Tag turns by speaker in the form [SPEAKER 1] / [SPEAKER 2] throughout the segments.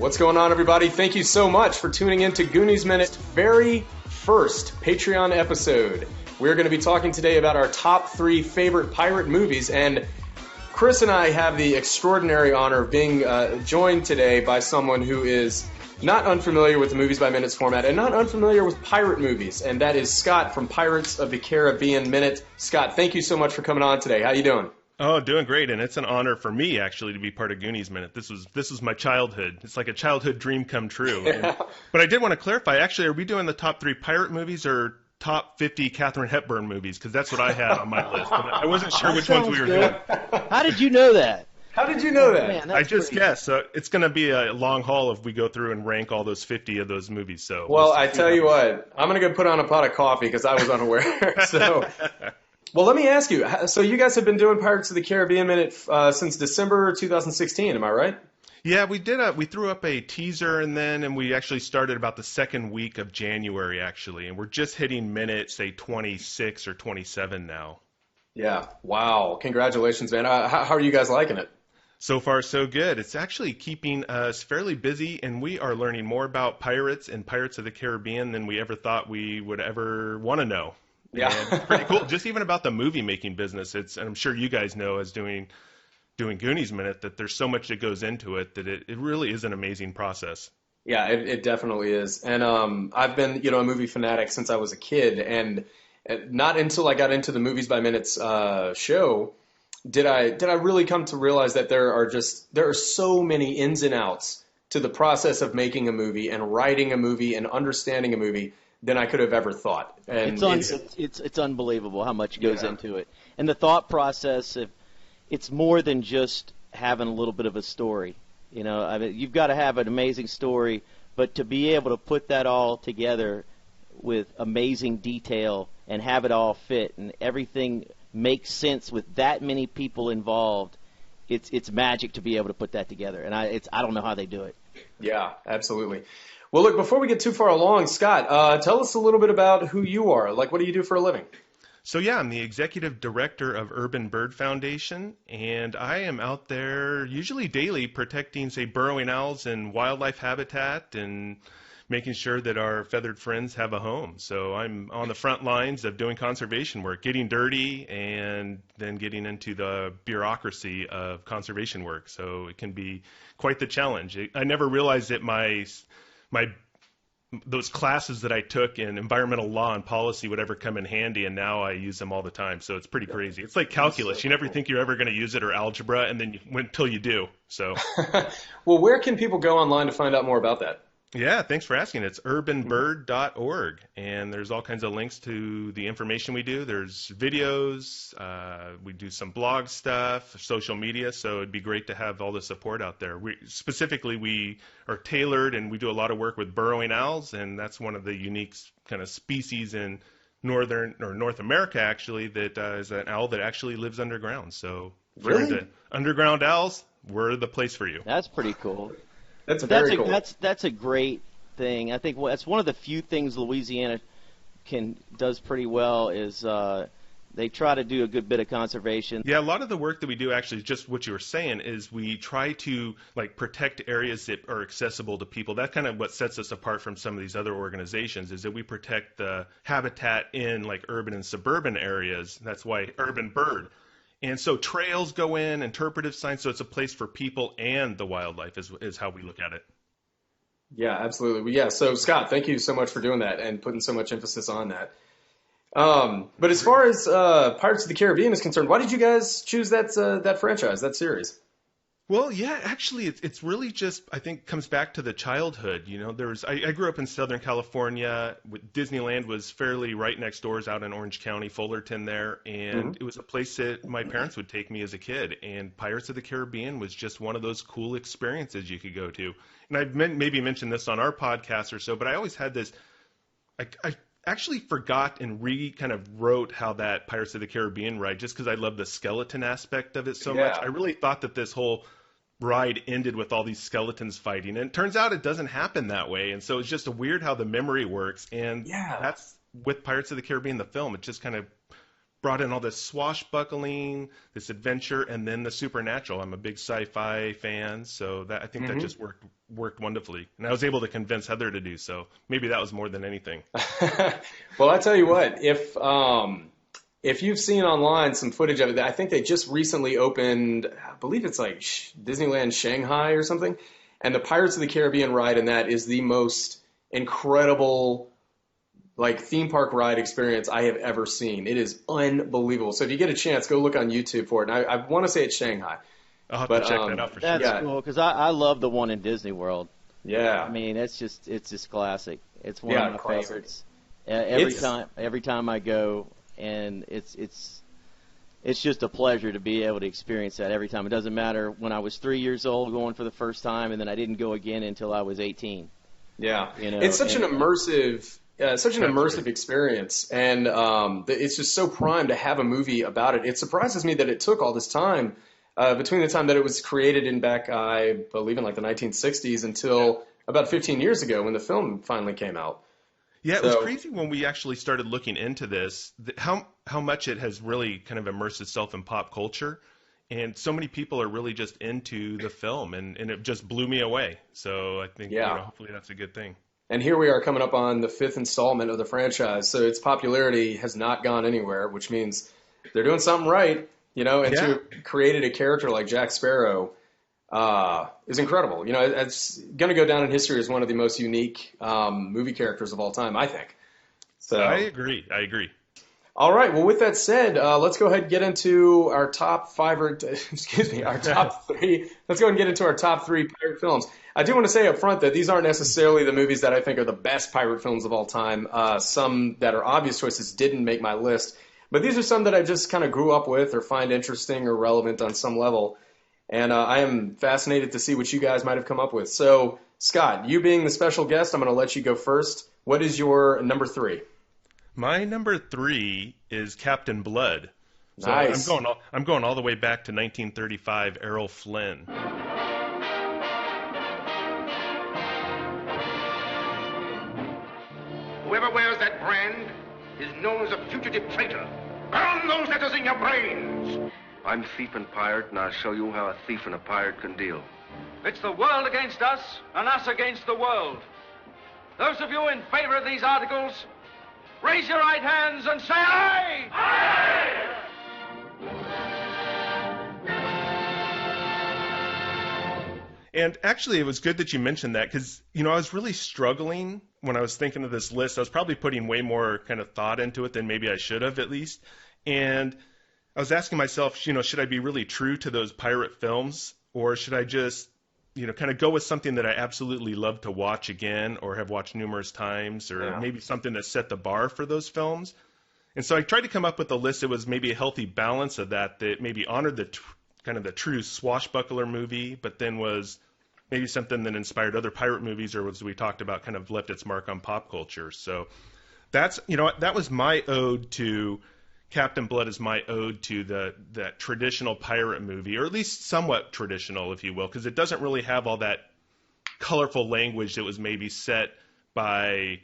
[SPEAKER 1] What's going on, everybody? Thank you so much for tuning in to Goonies Minute's very first Patreon episode. We're going to be talking today about our top 3 favorite pirate movies, and Chris and I have the extraordinary honor of being joined today by someone who is not unfamiliar with the Movies by Minutes format and not unfamiliar with pirate movies, and that is Scott from Pirates of the Caribbean Minute. Scott, thank you so much for coming on today. How you doing?
[SPEAKER 2] Oh, doing great, and it's an honor for me, actually, to be part of Goonies Minute. This was my childhood. It's like a childhood dream come true. But I did want to clarify, actually, are we doing the top 3 pirate movies or top 50 Katharine Hepburn movies? Because that's what I had on my list. And I wasn't sure which ones we were doing.
[SPEAKER 3] How did you know that?
[SPEAKER 1] How did you know that?
[SPEAKER 3] Man,
[SPEAKER 2] I just guessed. So it's going to be a long haul if we go through and rank all those 50 of those movies. So
[SPEAKER 1] well, I tell you what, I'm going to go put on a pot of coffee because I was unaware. So... Well, let me ask you. So you guys have been doing Pirates of the Caribbean Minute since December 2016, am I right?
[SPEAKER 2] Yeah, we did. We threw up a teaser, and we actually started about the second week of January, actually, and we're just hitting minute, say, 26 or 27 now.
[SPEAKER 1] Yeah. Wow. Congratulations, man. How are you guys liking it?
[SPEAKER 2] So far, so good. It's actually keeping us fairly busy, and we are learning more about pirates and Pirates of the Caribbean than we ever thought we would ever want to know.
[SPEAKER 1] Yeah.
[SPEAKER 2] And it's pretty cool. Just even about the movie making business, and I'm sure you guys know as doing Goonies Minute that there's so much that goes into it that it really is an amazing process.
[SPEAKER 1] Yeah, it definitely is. And I've been, a movie fanatic since I was a kid, and not until I got into the Movies by Minutes show did I really come to realize that there are so many ins and outs to the process of making a movie and writing a movie and understanding a movie than I could have ever thought. And
[SPEAKER 3] it's unbelievable how much goes into it. And the thought process, it's more than just having a little bit of a story. I mean, you've got to have an amazing story, but to be able to put that all together with amazing detail and have it all fit and everything makes sense with that many people involved, it's magic to be able to put that together. And I don't know how they do it.
[SPEAKER 1] Yeah, absolutely. Well, look, before we get too far along, Scott, tell us a little bit about who you are. Like, what do you do for a living?
[SPEAKER 2] So, yeah, I'm the executive director of Urban Bird Foundation, and I am out there usually daily protecting, say, burrowing owls and wildlife habitat and making sure that our feathered friends have a home. So I'm on the front lines of doing conservation work, getting dirty, and then getting into the bureaucracy of conservation work. So it can be quite the challenge. I never realized that those classes that I took in environmental law and policy would ever come in handy, and now I use them all the time. So it's pretty crazy. It's like calculus. You never think you're ever going to use it, or algebra, and then until you do. So,
[SPEAKER 1] well, where can people go online to find out more about that?
[SPEAKER 2] Yeah, thanks for asking. It's urbanbird.org, and there's all kinds of links to the information we do. There's videos, we do some blog stuff, social media, so it'd be great to have all the support out there. We are tailored, and we do a lot of work with burrowing owls, and that's one of the unique kind of species in North America, actually, that is an owl that actually lives underground. So if you're into underground owls, we're the place for you.
[SPEAKER 3] That's pretty cool.
[SPEAKER 1] That's very cool.
[SPEAKER 3] That's a great thing. I think that's one of the few things Louisiana does pretty well is they try to do a good bit of conservation.
[SPEAKER 2] Yeah, a lot of the work that we do, actually, just what you were saying, is we try to protect areas that are accessible to people. That's kind of what sets us apart from some of these other organizations, is that we protect the habitat in urban and suburban areas. That's why Urban Bird. And so trails go in, interpretive signs, so it's a place for people and the wildlife is how we look at it.
[SPEAKER 1] Yeah, absolutely. Yeah, so Scott, thank you so much for doing that and putting so much emphasis on that. But as far as Pirates of the Caribbean is concerned, why did you guys choose that franchise, that series?
[SPEAKER 2] Well, yeah, actually, it's really just, I think, comes back to the childhood. I grew up in Southern California. Disneyland was fairly right next doors out in Orange County, Fullerton there, and it was a place that my parents would take me as a kid. And Pirates of the Caribbean was just one of those cool experiences you could go to. And I've maybe mentioned this on our podcast or so, but I always had this. I actually forgot and kind of wrote how that Pirates of the Caribbean ride, just because I love the skeleton aspect of it so much. I really thought that this whole ride ended with all these skeletons fighting, and it turns out it doesn't happen that way. And so it's just weird how the memory works, and that's with Pirates of the Caribbean, the film. It just kind of brought in all this swashbuckling, this adventure, and then the supernatural. I'm a big sci-fi fan, so that I think that just worked wonderfully. And I was able to convince Heather to do so. Maybe that was more than anything.
[SPEAKER 1] Well, I tell you what, if you've seen online some footage of it, I think they just recently opened, I believe it's like Disneyland Shanghai or something, and the Pirates of the Caribbean ride in that is the most incredible like theme park ride experience I have ever seen. It is unbelievable. So if you get a chance, go look on YouTube for it. And I want to say it's Shanghai.
[SPEAKER 2] I'll have to check that out for sure.
[SPEAKER 3] That's cool because I love the one in Disney World.
[SPEAKER 1] Yeah.
[SPEAKER 3] I mean, it's just classic. It's one of my
[SPEAKER 1] classic.
[SPEAKER 3] favorites. Every time I go, and it's just a pleasure to be able to experience that every time. It doesn't matter when I was 3 years old going for the first time, and then I didn't go again until I was 18.
[SPEAKER 1] Yeah,
[SPEAKER 3] you know,
[SPEAKER 1] it's such an immersive experience, and it's just so primed to have a movie about it. It surprises me that it took all this time between the time that it was created in back, I believe, in like the 1960s until about 15 years ago when the film finally came out.
[SPEAKER 2] Yeah, it was crazy when we actually started looking into this, how much it has really kind of immersed itself in pop culture. And so many people are really just into the film, and it just blew me away. So I think hopefully that's a good thing.
[SPEAKER 1] And here we are coming up on the 5th installment of the franchise, so its popularity has not gone anywhere, which means they're doing something right, and to have created a character like Jack Sparrow is incredible. It's going to go down in history as one of the most unique movie characters of all time, I think. So
[SPEAKER 2] I agree.
[SPEAKER 1] All right. Well, with that said, let's go ahead and get into our top three. Let's go ahead and get into our top three pirate films. I do want to say up front that these aren't necessarily the movies that I think are the best pirate films of all time. Some that are obvious choices didn't make my list, but these are some that I just kind of grew up with or find interesting or relevant on some level. And I am fascinated to see what you guys might have come up with. So, Scott, you being the special guest, I'm going to let you go first. What is your number three?
[SPEAKER 2] My number three is Captain Blood. So
[SPEAKER 1] Nice.
[SPEAKER 2] I'm going all the way back to 1935, Errol Flynn.
[SPEAKER 4] Whoever wears that brand is known as a fugitive traitor. Burn those letters in your brains.
[SPEAKER 5] I'm thief and pirate, and I'll show you how a thief and a pirate can deal.
[SPEAKER 6] It's the world against us, and us against the world. Those of you in favor of these articles, raise your right hands and say aye! Aye!
[SPEAKER 2] And actually, it was good that you mentioned that because, I was really struggling when I was thinking of this list. I was probably putting way more kind of thought into it than maybe I should have, at least. And I was asking myself, should I be really true to those pirate films, or should I just, kind of go with something that I absolutely love to watch again or have watched numerous times, or maybe something that set the bar for those films? And so I tried to come up with a list that was maybe a healthy balance of that maybe honored the kind of the true swashbuckler movie, but then was maybe something that inspired other pirate movies, or as we talked about, kind of left its mark on pop culture. So that's, that was my ode to Captain Blood, is my ode to that traditional pirate movie, or at least somewhat traditional, if you will, because it doesn't really have all that colorful language that was maybe set by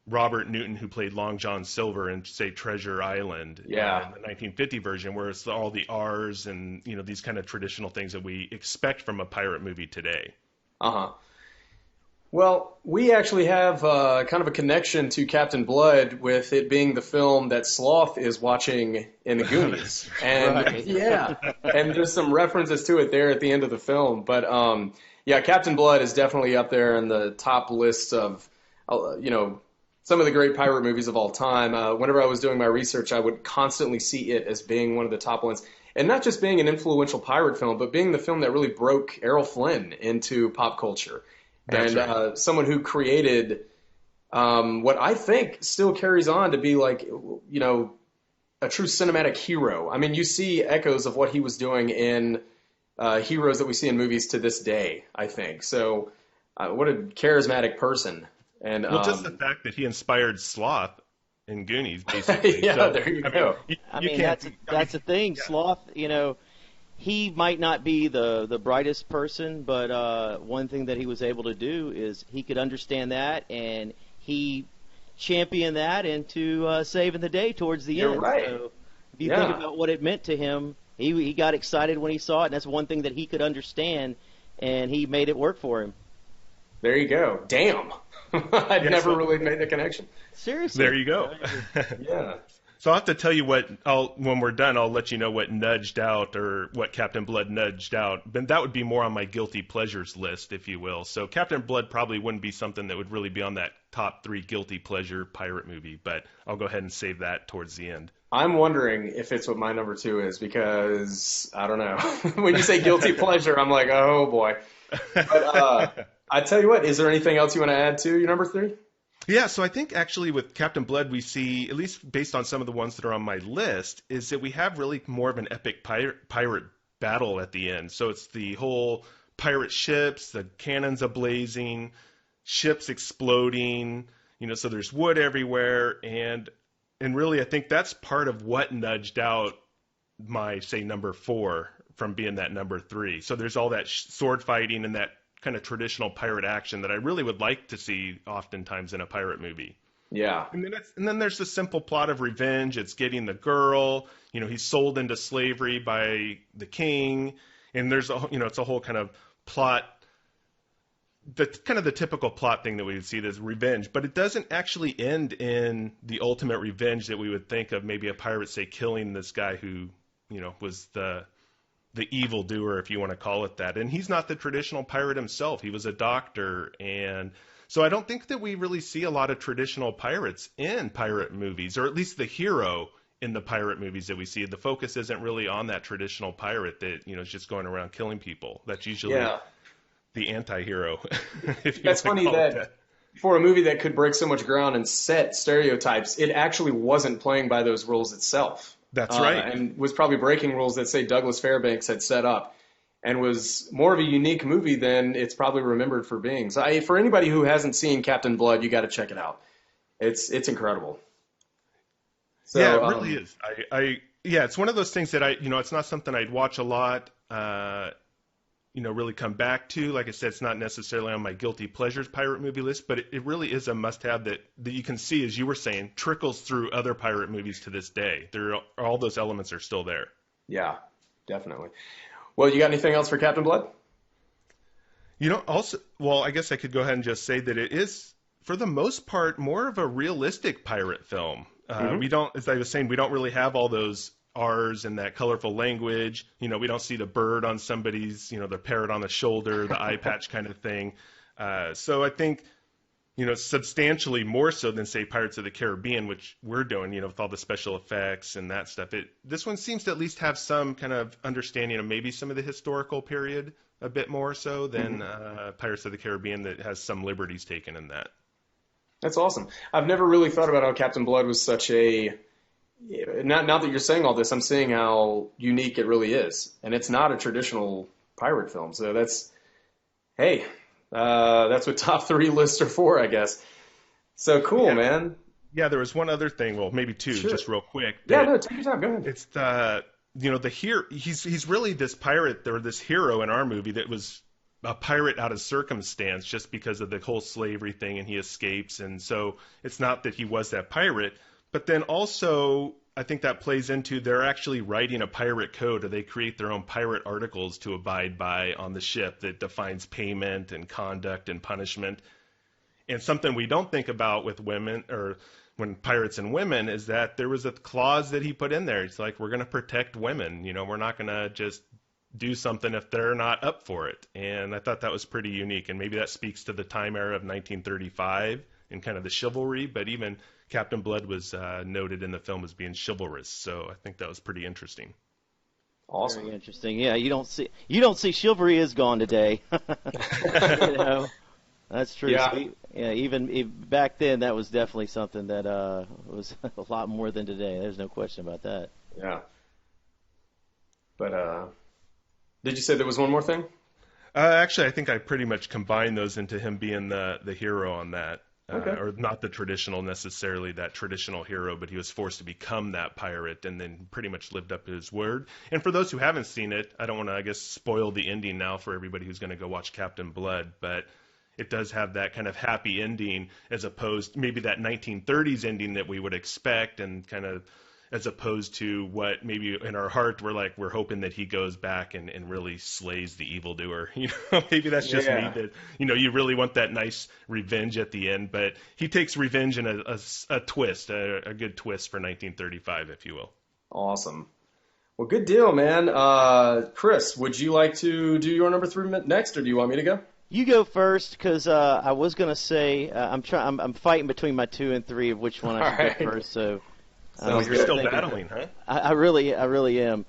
[SPEAKER 2] Robert Newton, who played Long John Silver in, say, Treasure Island, in the 1950 version, where it's all the R's and these kind of traditional things that we expect from a pirate movie today.
[SPEAKER 1] Well, we actually have kind of a connection to Captain Blood, with it being the film that Sloth is watching in the Goonies. And and there's some references to it there at the end of the film. But Captain Blood is definitely up there in the top list of some of the great pirate movies of all time. Whenever I was doing my research, I would constantly see it as being one of the top ones. And not just being an influential pirate film, but being the film that really broke Errol Flynn into pop culture.
[SPEAKER 2] That's right.
[SPEAKER 1] Someone who created what I think still carries on to be like, a true cinematic hero. I mean, you see echoes of what he was doing in heroes that we see in movies to this day, I think. So what a charismatic person. And
[SPEAKER 2] just the fact that he inspired Sloth in Goonies, basically.
[SPEAKER 1] There you go.
[SPEAKER 3] That's the thing. Sloth, he might not be the brightest person, but one thing that he was able to do is he could understand that, and he championed that into saving the day towards the end.
[SPEAKER 1] Right.
[SPEAKER 3] So, you think about what it meant to him, he got excited when he saw it, and that's one thing that he could understand, and he made it work for him.
[SPEAKER 1] There you go. Damn. I'd never really made the connection.
[SPEAKER 3] Seriously.
[SPEAKER 2] There you go.
[SPEAKER 1] Yeah.
[SPEAKER 2] So I'll have to tell you when we're done, I'll let you know what nudged out or what Captain Blood nudged out. But that would be more on my guilty pleasures list, if you will. So Captain Blood probably wouldn't be something that would really be on that top 3 guilty pleasure pirate movie, but I'll go ahead and save that towards the end.
[SPEAKER 1] I'm wondering if it's what my number 2 is because, I don't know. When you say guilty pleasure, I'm like, oh boy. But I tell you what, is there anything else you want to add to your number 3?
[SPEAKER 2] Yeah, so I think actually with Captain Blood we see, at least based on some of the ones that are on my list, is that we have really more of an epic pirate battle at the end. So it's the whole pirate ships, the cannons ablazing, ships exploding, so there's wood everywhere, and really I think that's part of what nudged out my, say, number 4 from being that number 3. So there's all that sword fighting and that kind of traditional pirate action that I really would like to see oftentimes in a pirate movie.
[SPEAKER 1] Yeah.
[SPEAKER 2] And then there's the simple plot of revenge. It's getting the girl. He's sold into slavery by the king, and there's it's a whole kind of plot. The typical plot thing that we would see is revenge, but it doesn't actually end in the ultimate revenge that we would think of. Maybe a pirate, say, killing this guy who was the evildoer, if you want to call it that. And he's not the traditional pirate himself. He was a doctor. And so I don't think that we really see a lot of traditional pirates in pirate movies, or at least the hero in the pirate movies that we see. The focus isn't really on that traditional pirate that, is just going around killing people. That's usually the anti-hero.
[SPEAKER 1] That's funny that for a movie that could break so much ground and set stereotypes, it actually wasn't playing by those rules itself.
[SPEAKER 2] That's right.
[SPEAKER 1] And was probably breaking rules that, say, Douglas Fairbanks had set up, and was more of a unique movie than it's probably remembered for being. So for anybody who hasn't seen Captain Blood, you got to check it out. It's incredible. So,
[SPEAKER 2] yeah, it really is. It's one of those things that it's not something I'd watch a lot, really come back to. Like I said, it's not necessarily on my guilty pleasures pirate movie list, but it really is a must-have that you can see, as you were saying, trickles through other pirate movies to this day. All those elements are still there.
[SPEAKER 1] Yeah, definitely. Well, you got anything else for Captain Blood?
[SPEAKER 2] I guess I could go ahead and just say that it is, for the most part, more of a realistic pirate film. We don't, as I was saying, we don't really have all those R's and that colorful language. We don't see the bird on somebody's, the parrot on the shoulder, the eye patch kind of thing. So I think, substantially more so than, say, Pirates of the Caribbean, which we're doing, with all the special effects and that stuff. This one seems to at least have some kind of understanding of maybe some of the historical period a bit more so than Pirates of the Caribbean, that has some liberties taken in that.
[SPEAKER 1] That's awesome. I've never really thought about how Captain Blood was such a... Now that you're saying all this, I'm seeing how unique it really is. And it's not a traditional pirate film. So that's what top 3 lists are for, I guess. So cool, man.
[SPEAKER 2] Yeah, there was one other thing. Well, maybe 2, just real quick.
[SPEAKER 1] Yeah, no, take your time. Go ahead.
[SPEAKER 2] It's the hero. He's really this pirate, or this hero in our movie that was a pirate out of circumstance just because of the whole slavery thing, and he escapes. And so it's not that he was that pirate. But then also, I think that plays into they're actually writing a pirate code, or they create their own pirate articles to abide by on the ship that defines payment and conduct and punishment. And something we don't think about with women, or when pirates and women, is that there was a clause that he put in there. It's like, we're going to protect women. We're not going to just do something if they're not up for it. And I thought that was pretty unique. And maybe that speaks to the time era of 1935 and kind of the chivalry, but even Captain Blood was noted in the film as being chivalrous, so I think that was pretty interesting.
[SPEAKER 1] Awesome.
[SPEAKER 3] Very interesting. Yeah, you don't see chivalry is gone today. That's true.
[SPEAKER 1] Yeah.
[SPEAKER 3] So, even back then, that was definitely something that was a lot more than today. There's no question about that.
[SPEAKER 1] Yeah. But did you say there was one more thing?
[SPEAKER 2] Actually, I think I pretty much combined those into him being the hero on that.
[SPEAKER 1] Okay.
[SPEAKER 2] Or not the traditional necessarily, that traditional hero, but he was forced to become that pirate and then pretty much lived up to his word. And for those who haven't seen it, I don't want to, I guess, spoil the ending now for everybody who's going to go watch Captain Blood, but it does have that kind of happy ending as opposed to maybe that 1930s ending that we would expect, and kind of as opposed to what maybe in our heart we're hoping that he goes back and really slays the evildoer. Maybe that's just me, that you really want that nice revenge at the end, but he takes revenge in a twist, a good twist for 1935, if you will.
[SPEAKER 1] Awesome. Well, good deal, man. Chris, would you like to do your number 3 next, or do you want me to go?
[SPEAKER 3] You go first, because I was going to say I'm fighting between my 2 and 3 of which one I should go first. So
[SPEAKER 2] you're still battling, huh?
[SPEAKER 3] I really am.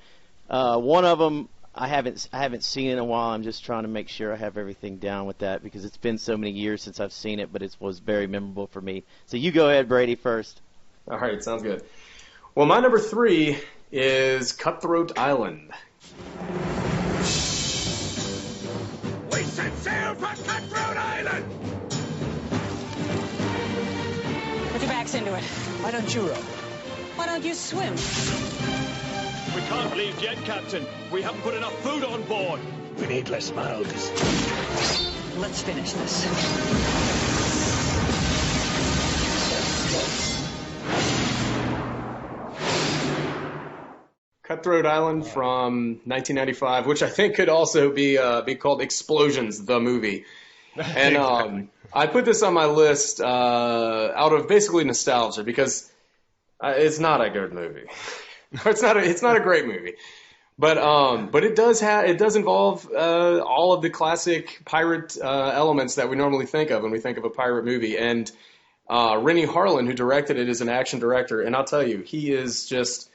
[SPEAKER 3] One of them I haven't seen in a while. I'm just trying to make sure I have everything down with that, because it's been so many years since I've seen it, but it was very memorable for me. So you go ahead, Brady, first.
[SPEAKER 1] All right, sounds good. Well, my number 3 is Cutthroat Island.
[SPEAKER 7] We set sail for Cutthroat Island!
[SPEAKER 8] Put your backs into it.
[SPEAKER 9] Why don't you row?
[SPEAKER 8] Why don't you swim?
[SPEAKER 9] We can't leave yet, Captain. We haven't put enough food on board.
[SPEAKER 7] We need less mouths.
[SPEAKER 8] Let's finish this.
[SPEAKER 1] Cutthroat Island from 1995, which I think could also be called Explosions, the movie. And
[SPEAKER 2] Exactly.
[SPEAKER 1] I put this on my list out of basically nostalgia, because it's not a good movie. It's not a great movie, but it does involve all of the classic pirate elements that we normally think of when we think of a pirate movie. And Rennie Harlin, who directed it, is an action director, and I'll tell you, he is just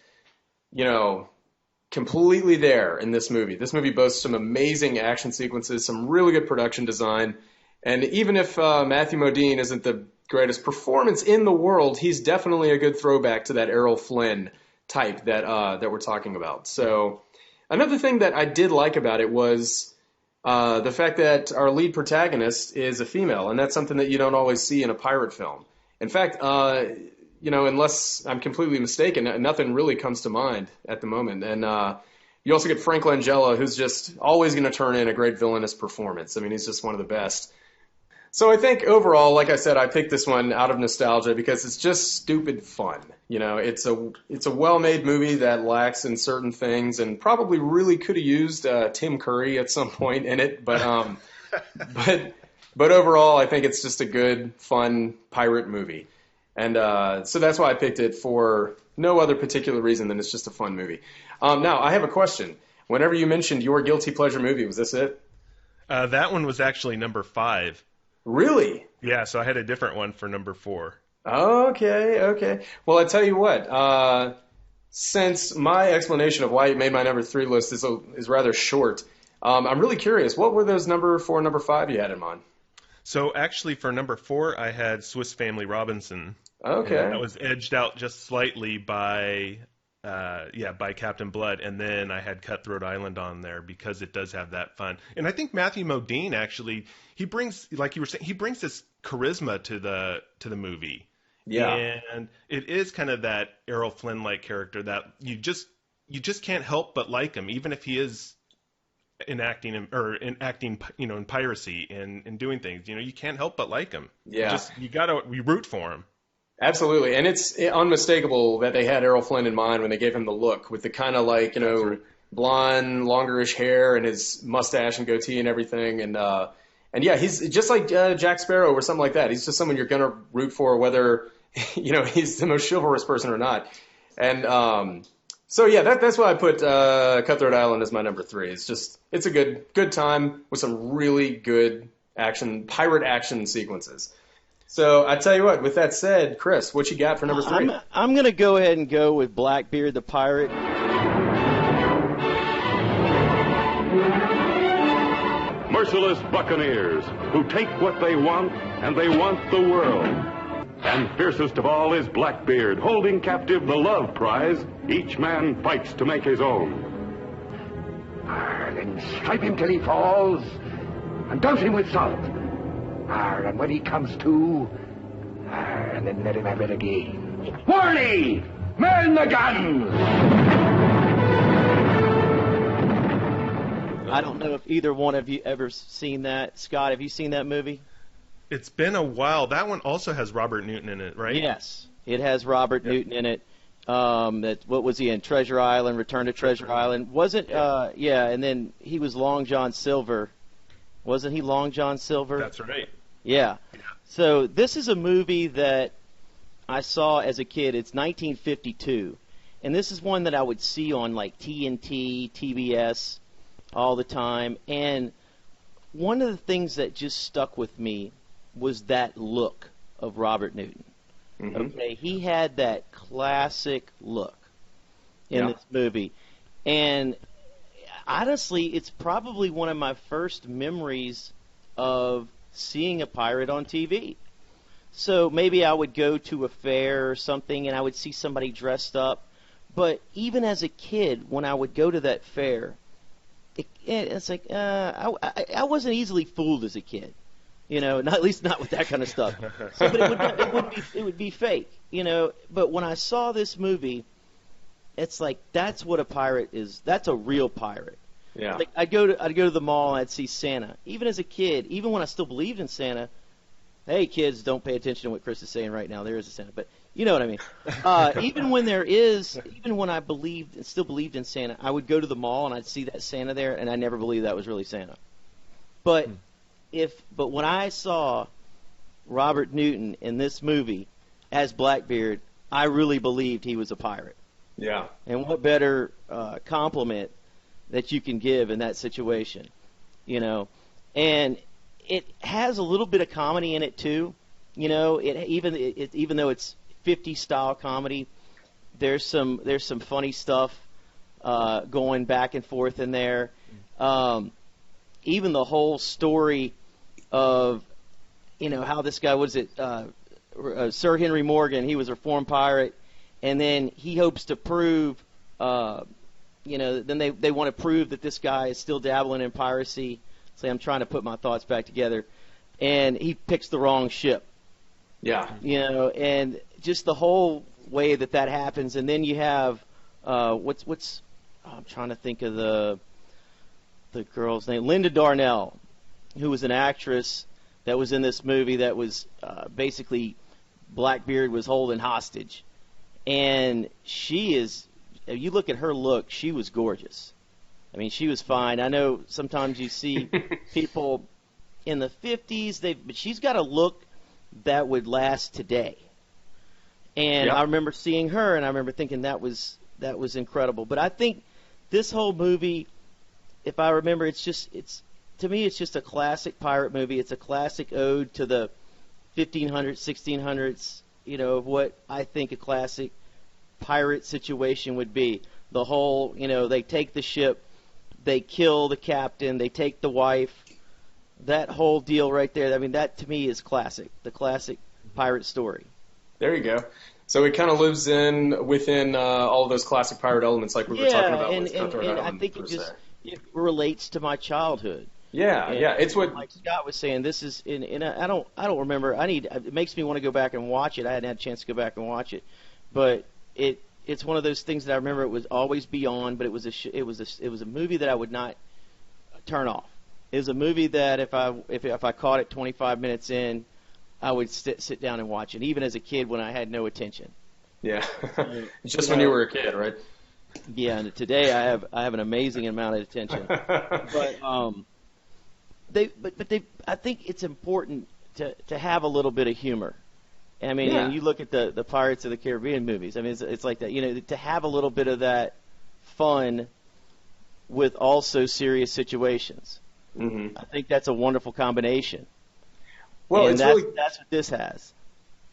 [SPEAKER 1] completely there in this movie. This movie boasts some amazing action sequences, some really good production design, and even if Matthew Modine isn't the greatest performance in the world, he's definitely a good throwback to that Errol Flynn type that we're talking about. So another thing that I did like about it was the fact that our lead protagonist is a female, and that's something that you don't always see in a pirate film. In fact, unless I'm completely mistaken, nothing really comes to mind at the moment. And you also get Frank Langella, who's just always going to turn in a great villainous performance. I mean, he's just one of the best. So I think overall, like I said, I picked this one out of nostalgia because it's just stupid fun. It's a well-made movie that lacks in certain things, and probably really could have used Tim Curry at some point in it. But overall, I think it's just a good, fun pirate movie. And so that's why I picked it, for no other particular reason than it's just a fun movie. Now, I have a question. Whenever you mentioned your guilty pleasure movie, was this it?
[SPEAKER 2] That one was actually number 5.
[SPEAKER 1] Really?
[SPEAKER 2] Yeah, so I had a different one for number 4.
[SPEAKER 1] Okay. Well, I tell you what. Since my explanation of why you made my number 3 list is rather short, I'm really curious. What were those number 4 and number 5 you had in mind?
[SPEAKER 2] So actually, for number 4, I had Swiss Family Robinson.
[SPEAKER 1] Okay.
[SPEAKER 2] And that was edged out just slightly by Captain Blood, and then I had Cutthroat Island on there because it does have that fun. And I think Matthew Modine actually, he brings, like you were saying, he brings this charisma to the movie.
[SPEAKER 1] Yeah.
[SPEAKER 2] And it is kind of that Errol Flynn-like character that you just can't help but like him, even if he is acting in piracy and doing things. You can't help but like him.
[SPEAKER 1] Yeah.
[SPEAKER 2] We root for him.
[SPEAKER 1] Absolutely, and it's unmistakable that they had Errol Flynn in mind when they gave him the look, with the kind of blonde, longerish hair and his mustache and goatee and everything, and yeah, he's just like Jack Sparrow or something like that. He's just someone you're gonna root for, whether he's the most chivalrous person or not. And so yeah, that's why I put Cutthroat Island as my number 3. It's a good time with some really good pirate action sequences. So I tell you what, with that said, Chris, what you got for number 3?
[SPEAKER 3] I'm going to go ahead and go with Blackbeard the Pirate.
[SPEAKER 10] Merciless buccaneers who take what they want, and they want the world. And fiercest of all is Blackbeard, holding captive the love prize each man fights to make his own.
[SPEAKER 4] Then stripe him till he falls, and dose him with salt. And when he comes to, and then let him have it again. Whirly! Man the guns!
[SPEAKER 3] I don't know if either one of you ever seen that. Scott, have you seen that movie?
[SPEAKER 2] It's been a while. That one also has Robert Newton in it, right?
[SPEAKER 3] Yes, it has Robert Newton in it. That what was he in? Treasure Island, Return to Treasure Island. Wasn't and then he was Long John Silver. Wasn't he Long John Silver?
[SPEAKER 2] That's right.
[SPEAKER 3] Yeah. So this is a movie that I saw as a kid. It's 1952. And this is one that I would see on like TNT, TBS all the time. And one of the things that just stuck with me was that look of Robert Newton. Mm-hmm. Okay, he had that classic look in this movie. And honestly, it's probably one of my first memories of seeing a pirate on TV. So maybe I would go to a fair or something and I would see somebody dressed up. But even as a kid, when I would go to that fair, it's like I wasn't easily fooled as a kid, not, at least not with that kind of stuff. So, but it would be fake, But when I saw this movie, it's like that's what a pirate is. That's a real pirate.
[SPEAKER 1] Yeah.
[SPEAKER 3] Like I'd go to the mall and I'd see Santa. Even as a kid, even when I still believed in Santa. Hey kids, don't pay attention to what Chris is saying right now. There is a Santa, but you know what I mean. Even when I still believed in Santa, I would go to the mall and I'd see that Santa there, and I never believed that was really Santa. But when I saw Robert Newton in this movie as Blackbeard, I really believed he was a pirate.
[SPEAKER 1] Yeah. And
[SPEAKER 3] what better compliment that you can give in that situation, And it has a little bit of comedy in it too, even though it's 50s style comedy, there's some funny stuff going back and forth in there. Even the whole story of how this guy Sir Henry Morgan, he was a reformed pirate, and then he hopes to prove then they want to prove that this guy is still dabbling in piracy. Say, I'm trying to put my thoughts back together, and he picks the wrong ship.
[SPEAKER 1] Yeah.
[SPEAKER 3] And just the whole way that happens, and then you have I'm trying to think of the girl's name, Linda Darnell, who was an actress that was in this movie that was basically Blackbeard was holding hostage, and she is. If you look at her look, she was gorgeous. I mean, she was fine. I know sometimes you see people in the 50s, but she's got a look that would last today. And I remember seeing her, and I remember thinking that was incredible. But I think this whole movie, if I remember, to me it's just a classic pirate movie. It's a classic ode to the 1500s, 1600s, of what I think a classic pirate situation would be. The whole, they take the ship, they kill the captain, they take the wife, that whole deal right there. I mean, that to me is classic, the classic pirate story.
[SPEAKER 1] There you go. So it kind of lives within all of those classic pirate elements like we were talking about.
[SPEAKER 3] And I think it relates to my childhood.
[SPEAKER 1] Yeah, it's what
[SPEAKER 3] like Scott was saying. This is I don't remember. It makes me want to go back and watch it. I hadn't had a chance to go back and watch it, but it's one of those things that I remember. It was always be on, but it was a movie that I would not turn off. It was a movie that if I caught it 25 minutes in, I would sit down and watch it, even as a kid when I had no attention.
[SPEAKER 1] Yeah, just when you were a kid, right?
[SPEAKER 3] Yeah, and today I have an amazing amount of attention. But I think it's important to have a little bit of humor. I mean, and you look at the Pirates of the Caribbean movies. I mean, it's like that. To have a little bit of that fun with also serious situations. Mm-hmm. I think that's a wonderful combination. Well, and that's what this has.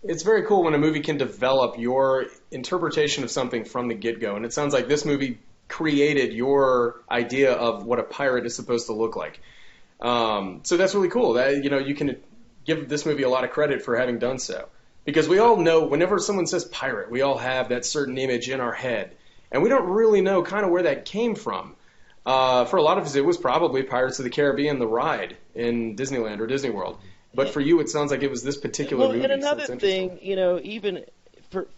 [SPEAKER 1] It's very cool when a movie can develop your interpretation of something from the get-go. And it sounds like this movie created your idea of what a pirate is supposed to look like. So that's really cool. That you can give this movie a lot of credit for having done so. Because we all know whenever someone says pirate, we all have that certain image in our head. And we don't really know kind of where that came from. For a lot of us, it was probably Pirates of the Caribbean, the ride in Disneyland or Disney World. But for you, it sounds like it was this particular movie.
[SPEAKER 3] And another thing, even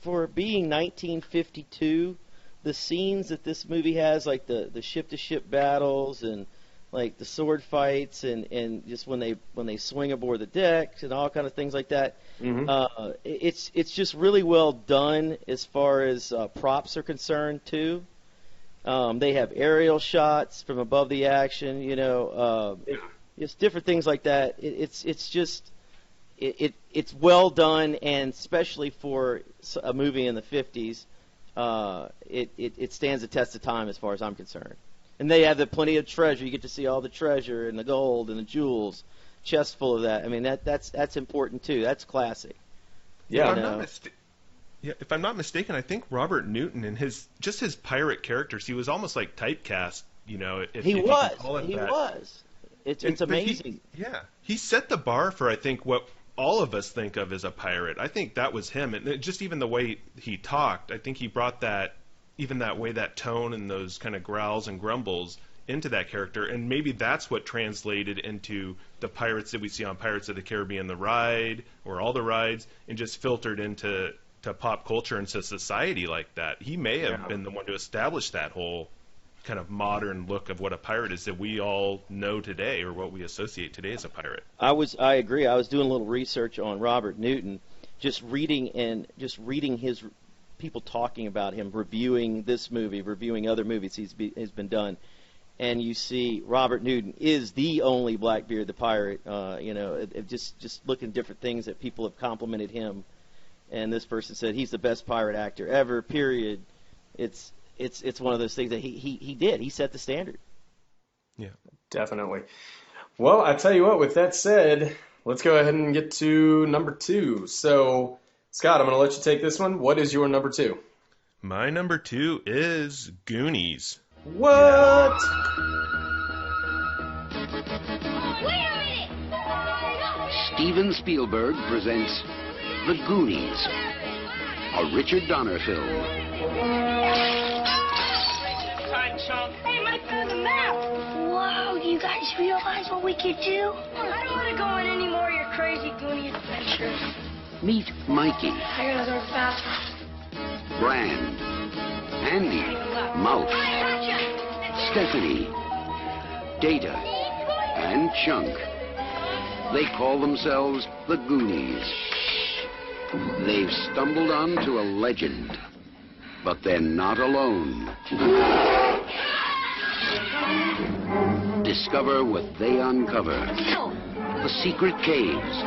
[SPEAKER 3] for being 1952, the scenes that this movie has, like the ship-to-ship battles and like the sword fights and just when they swing aboard the decks and all kind of things like that.
[SPEAKER 1] Mm-hmm.
[SPEAKER 3] It's just really well done as far as props are concerned too. They have aerial shots from above the action, it's different things like that. It's well done, and especially for a movie in the 50s, it stands the test of time as far as I'm concerned. And they have plenty of treasure. You get to see all the treasure and the gold and the jewels, chest full of that. I mean, that's important too. That's classic.
[SPEAKER 1] Yeah.
[SPEAKER 2] If I'm not mistaken, I think Robert Newton and his pirate characters, he was almost like typecast.
[SPEAKER 3] He was. It's amazing.
[SPEAKER 2] He set the bar for, I think, what all of us think of as a pirate. I think that was him, and just even the way he talked, I think he brought that way, that tone and those kind of growls and grumbles into that character, and maybe that's what translated into the pirates that we see on Pirates of the Caribbean, the ride, or all the rides, and just filtered into pop culture and to society like that. He may have been the one to establish that whole kind of modern look of what a pirate is that we all know today, or what we associate today as a pirate.
[SPEAKER 3] I agree. I was doing a little research on Robert Newton, just reading his people talking about him, reviewing this movie, reviewing other movies he's been done, and you see Robert Newton is the only Blackbeard the pirate. Just looking at different things that people have complimented him, and this person said he's the best pirate actor ever. Period. It's one of those things that he did. He set the standard.
[SPEAKER 2] Yeah,
[SPEAKER 1] definitely. Well, I tell you what, with that said, let's go ahead and get to number 2. So, Scott, I'm going to let you take this one. What is your number 2?
[SPEAKER 2] My number 2 is Goonies.
[SPEAKER 1] What?
[SPEAKER 11] Wait a minute! Steven Spielberg presents The Goonies, a Richard Donner film.
[SPEAKER 12] Hey, my found the map!
[SPEAKER 13] Whoa, do you guys realize what we could do?
[SPEAKER 12] I don't want to go on any more of your crazy Goonie adventures.
[SPEAKER 11] Meet Mikey.
[SPEAKER 12] I gotta go to the bathroom.
[SPEAKER 11] Bran. Andy. Mouth. Stephanie. Data. And Chunk. They call themselves the Goonies. They've stumbled onto a legend. But they're not alone. Discover what they uncover. The secret caves.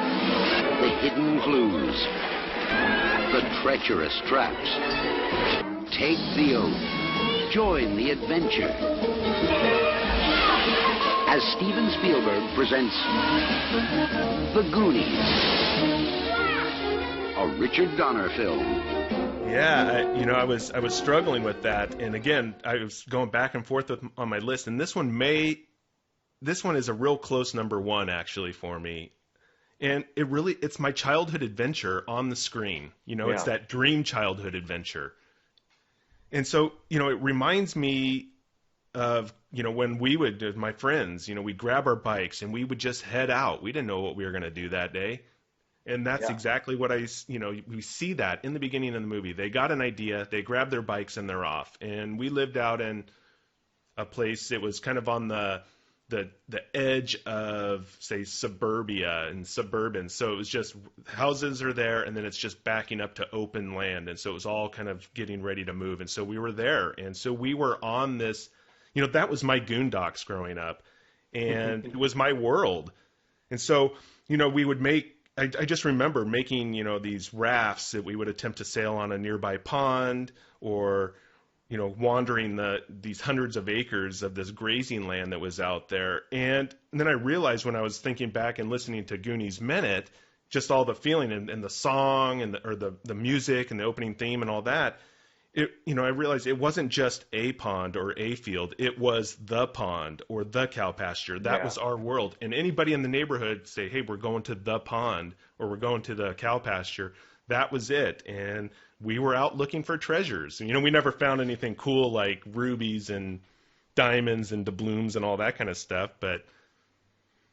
[SPEAKER 11] The hidden clues. The treacherous traps. Take the oath. Join the adventure. As Steven Spielberg presents The Goonies, a Richard Donner film.
[SPEAKER 2] Yeah, I was struggling with that, and again, I was going back and forth on my list, and this one is a real close number 1 actually for me, and it's my childhood adventure on the screen. It's that dream childhood adventure, and so it reminds me of when we would, my friends, we'd grab our bikes and we would just head out. We didn't know what we were going to do that day. And that's exactly what we see that in the beginning of the movie. They got an idea, they grabbed their bikes, and they're off. And we lived out in a place that was kind of on the edge of, say, suburbia and suburban. So it was just houses are there, and then it's just backing up to open land. And so it was all kind of getting ready to move. And so we were there. And so we were on this, that was my Goondocks growing up. And it was my world. And so, we would make, I just remember making, these rafts that we would attempt to sail on a nearby pond, or, wandering these hundreds of acres of this grazing land that was out there. And then I realized when I was thinking back and listening to Goonies Minute, just all the feeling and the song and the music and the opening theme and all that, I realized it wasn't just a pond or a field. It was the pond or the cow pasture. That was our world. And anybody in the neighborhood say, hey, we're going to the pond or we're going to the cow pasture. That was it. And we were out looking for treasures. And, we never found anything cool like rubies and diamonds and doubloons and all that kind of stuff. But,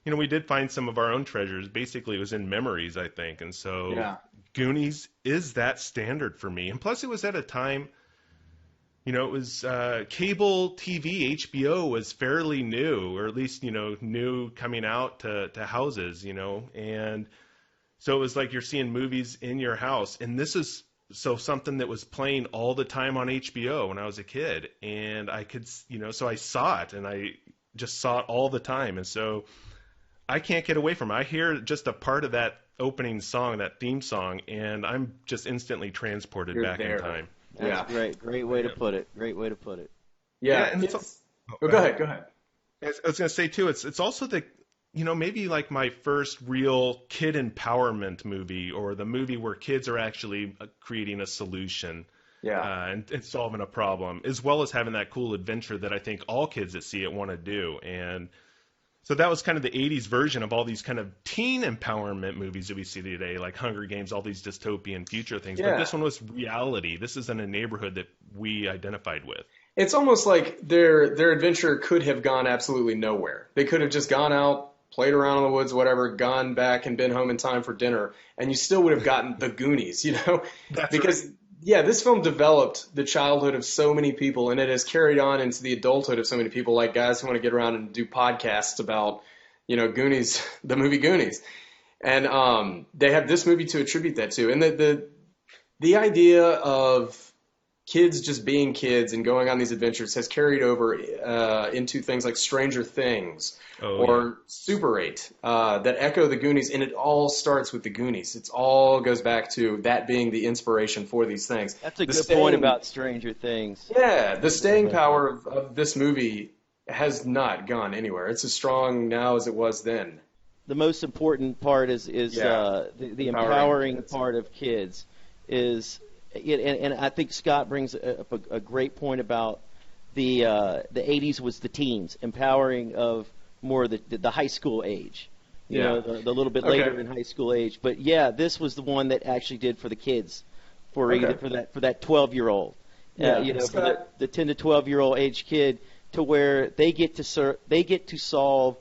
[SPEAKER 2] we did find some of our own treasures. Basically, it was in memories, I think. And so Goonies is that standard for me. And plus, it was at a time, it was cable TV. HBO was fairly new, or at least, new coming out to houses, and so it was like you're seeing movies in your house. And this is something that was playing all the time on HBO when I was a kid, and I could, so I saw it, and I just saw it all the time. And so I can't get away from it. I hear just a part of that opening song, that theme song, and I'm just instantly transported back in time.
[SPEAKER 3] That's great. Great way to put it. Great way to put it.
[SPEAKER 1] Yeah. And go ahead.
[SPEAKER 2] I was going to say, too, it's also maybe like my first real kid empowerment movie, or the movie where kids are actually creating a solution and solving a problem, as well as having that cool adventure that I think all kids that see it want to do. And so that was kind of the 80s version of all these kind of teen empowerment movies that we see today, like Hunger Games, all these dystopian future things. Yeah. But this one was reality. This is in a neighborhood that we identified with.
[SPEAKER 1] It's almost like their adventure could have gone absolutely nowhere. They could have just gone out, played around in the woods, whatever, gone back and been home in time for dinner, and you still would have gotten the Goonies,
[SPEAKER 2] That's
[SPEAKER 1] because
[SPEAKER 2] right.
[SPEAKER 1] Yeah, this film developed the childhood of so many people, and it has carried on into the adulthood of so many people, like guys who want to get around and do podcasts about, Goonies, the movie Goonies. And they have this movie to attribute that to. And the idea of kids just being kids and going on these adventures has carried over into things like Stranger Things or Super 8 that echo the Goonies, and it all starts with the Goonies. It all goes back to that being the inspiration for these things.
[SPEAKER 3] That's a good point about Stranger Things.
[SPEAKER 1] Yeah, the staying power of this movie has not gone anywhere. It's as strong now as it was then.
[SPEAKER 3] The most important part is the empowering part of kids is. And I think Scott brings up a great point about the 80s was the teens, empowering of more the high school age, the little bit later in high school age. But yeah, this was the one that actually did for the kids, for that 12-year-old, for the 10 to 12-year-old age kid, to where they get to solve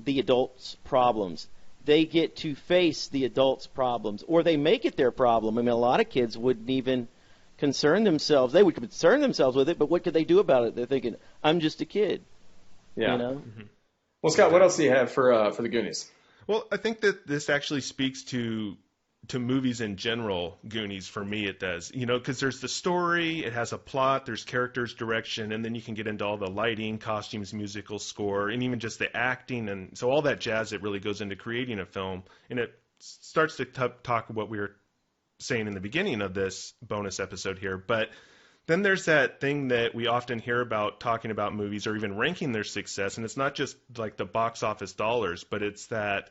[SPEAKER 3] the adults' problems. They get to face the adults' problems, or they make it their problem. I mean, a lot of kids wouldn't even concern themselves. They would concern themselves with it, but what could they do about it? They're thinking, I'm just a kid.
[SPEAKER 1] Yeah. Mm-hmm. Well, Scott, what else do you have for the Goonies?
[SPEAKER 2] Well, I think that this actually speaks to movies in general. Goonies, for me, it does. Because there's the story, it has a plot, there's characters, direction, and then you can get into all the lighting, costumes, musical score, and even just the acting, and so all that jazz that really goes into creating a film. And it starts to talk what we were saying in the beginning of this bonus episode here. But then there's that thing that we often hear about talking about movies or even ranking their success, and it's not just like the box office dollars, but it's that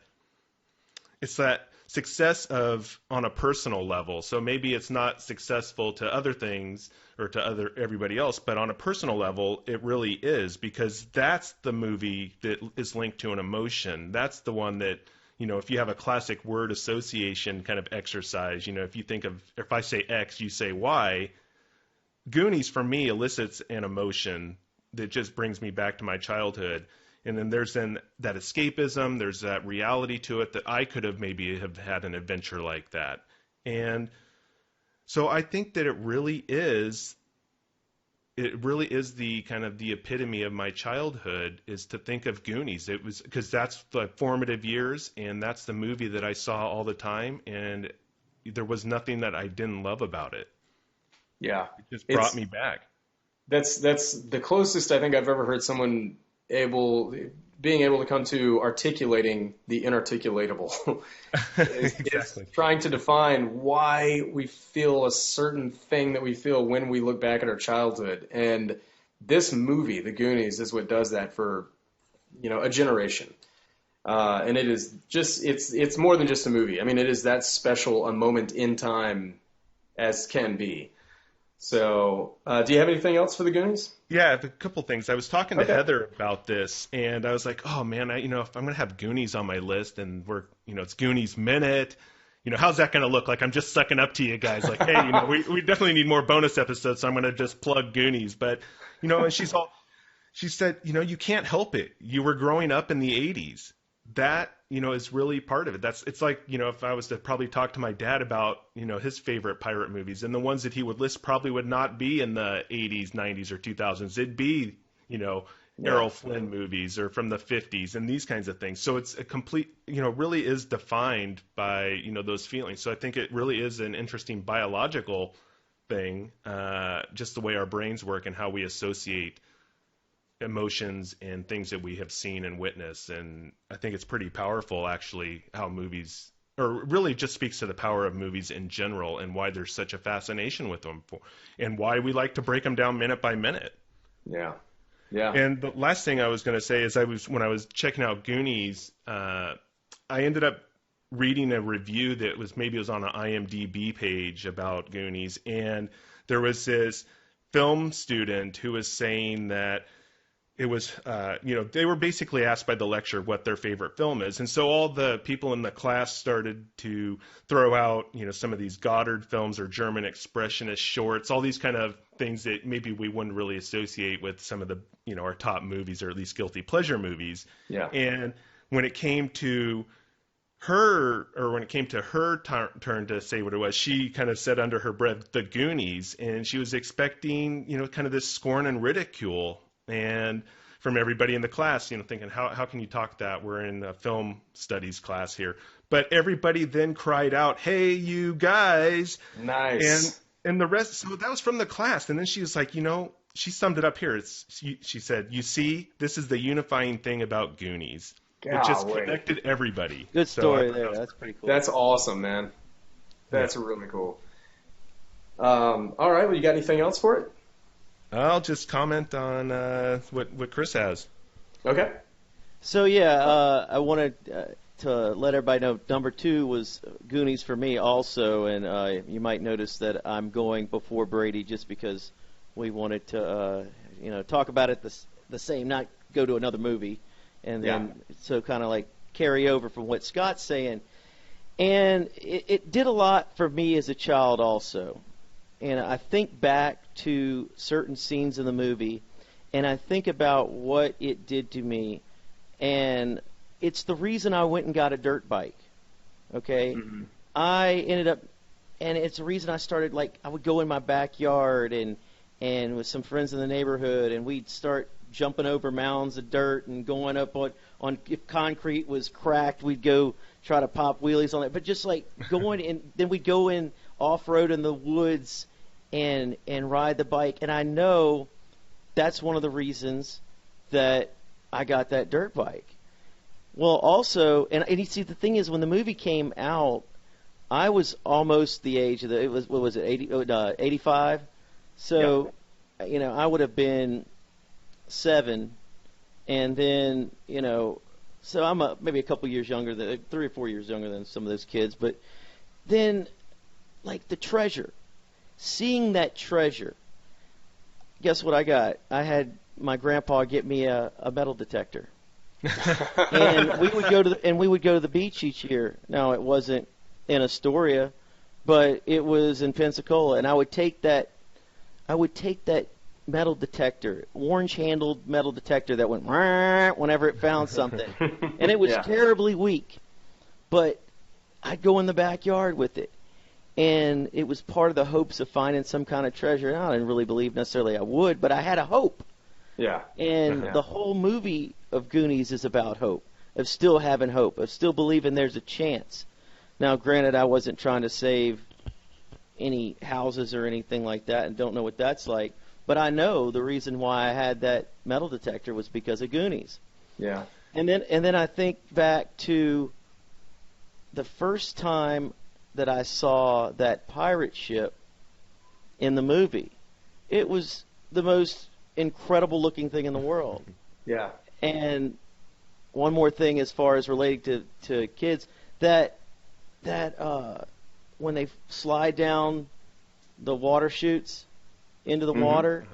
[SPEAKER 2] success of on a personal level. So maybe it's not successful to other things or to everybody else, but on a personal level, it really is, because that's the movie that is linked to an emotion. That's the one that, if you have a classic word association kind of exercise, if I say X, you say Y, Goonies for me elicits an emotion that just brings me back to my childhood. And then there's that escapism, there's that reality to it that I could have maybe have had an adventure like that. And so I think that it really is the kind of the epitome of my childhood, is to think of Goonies. It was because that's the formative years, and that's the movie that I saw all the time, and there was nothing that I didn't love about it.
[SPEAKER 1] Yeah.
[SPEAKER 2] It just brought me back.
[SPEAKER 1] That's the closest I think I've ever heard someone being able to come to articulating the inarticulatable.
[SPEAKER 2] Exactly.
[SPEAKER 1] It's trying to define why we feel a certain thing that we feel when we look back at our childhood. And this movie, The Goonies, is what does that for, a generation. And it is just, it's more than just a movie. I mean, it is that special a moment in time as can be. So, do you have anything else for the Goonies?
[SPEAKER 2] Yeah, I have a couple things. I was talking to Heather about this, and I was like, oh man, if I'm going to have Goonies on my list, and it's Goonies Minute, how's that going to look? Like I'm just sucking up to you guys, like, hey, we definitely need more bonus episodes, so I'm going to just plug Goonies. But, and she said, you can't help it. You were growing up in the 80s. That is really part of it. It's like, if I was to probably talk to my dad about, his favorite pirate movies, and the ones that he would list probably would not be in the 80s, 90s, or 2000s. It'd be, Errol Flynn movies or from the 50s and these kinds of things. So it's a complete, really is defined by, those feelings. So I think it really is an interesting biological thing, just the way our brains work and how we associate emotions and things that we have seen and witnessed. And I think it's pretty powerful, actually, how movies, or really just speaks to the power of movies in general and why there's such a fascination with them and why we like to break them down minute by minute.
[SPEAKER 1] Yeah. Yeah.
[SPEAKER 2] And the last thing I was going to say is when I was checking out Goonies, I ended up reading a review that was on an IMDb page about Goonies, and there was this film student who was saying that it was, they were basically asked by the lecturer what their favorite film is. And so all the people in the class started to throw out, some of these Goddard films or German expressionist shorts, all these kind of things that maybe we wouldn't really associate with some of the, our top movies, or at least guilty pleasure movies.
[SPEAKER 1] Yeah.
[SPEAKER 2] And when it came to her turn to say what it was, she kind of said under her breath, The Goonies, and she was expecting, kind of this scorn and ridicule and from everybody in the class, thinking, how can you talk that? We're in a film studies class here. But everybody then cried out, "Hey, you guys."
[SPEAKER 1] Nice.
[SPEAKER 2] And the rest, so that was from the class. And then she was like, she summed it up here. She said, "You see, this is the unifying thing about Goonies. It just connected everybody."
[SPEAKER 3] Good story there. That's pretty cool.
[SPEAKER 1] That's awesome, man. That's really cool. All right, well, you got anything else for it?
[SPEAKER 2] I'll just comment on what Chris has.
[SPEAKER 1] Okay.
[SPEAKER 3] So, I wanted to let everybody know number 2 was Goonies for me also, and you might notice that I'm going before Brady just because we wanted to, talk about it the same, not go to another movie, and then so kind of like carry over from what Scott's saying. And it did a lot for me as a child also. And I think back to certain scenes in the movie, and I think about what it did to me, and it's the reason I went and got a dirt bike, okay? Mm-hmm. I ended up, and it's the reason I started, I would go in my backyard and with some friends in the neighborhood, and we'd start jumping over mounds of dirt and going up on if concrete was cracked, we'd go try to pop wheelies on it, but just going in, then we'd go in off-road in the woods and ride the bike. And I know that's one of the reasons that I got that dirt bike. Well, also, and you see, the thing is, when the movie came out, I was almost the age of what was it, 85? So, I would have been 7, and then, so I'm maybe a couple years younger, 3 or 4 years younger than some of those kids, but then, the treasure, seeing that treasure, guess what I got? I had my grandpa get me a metal detector. And we would go to the beach each year. Now, it wasn't in Astoria, but it was in Pensacola, and I would take that metal detector, orange-handled metal detector that went whenever it found something, and it was terribly weak, but I'd go in the backyard with it. And it was part of the hopes of finding some kind of treasure. And I didn't really believe necessarily I would, but I had a hope.
[SPEAKER 1] Yeah.
[SPEAKER 3] And the whole movie of Goonies is about hope, of still having hope, of still believing there's a chance. Now, granted, I wasn't trying to save any houses or anything like that and don't know what that's like, but I know the reason why I had that metal detector was because of Goonies.
[SPEAKER 1] Yeah.
[SPEAKER 3] And then I think back to the first time that I saw that pirate ship in the movie. It was the most incredible looking thing in the world.
[SPEAKER 1] Yeah.
[SPEAKER 3] And one more thing as far as relating to kids, that when they slide down the water chutes into the water,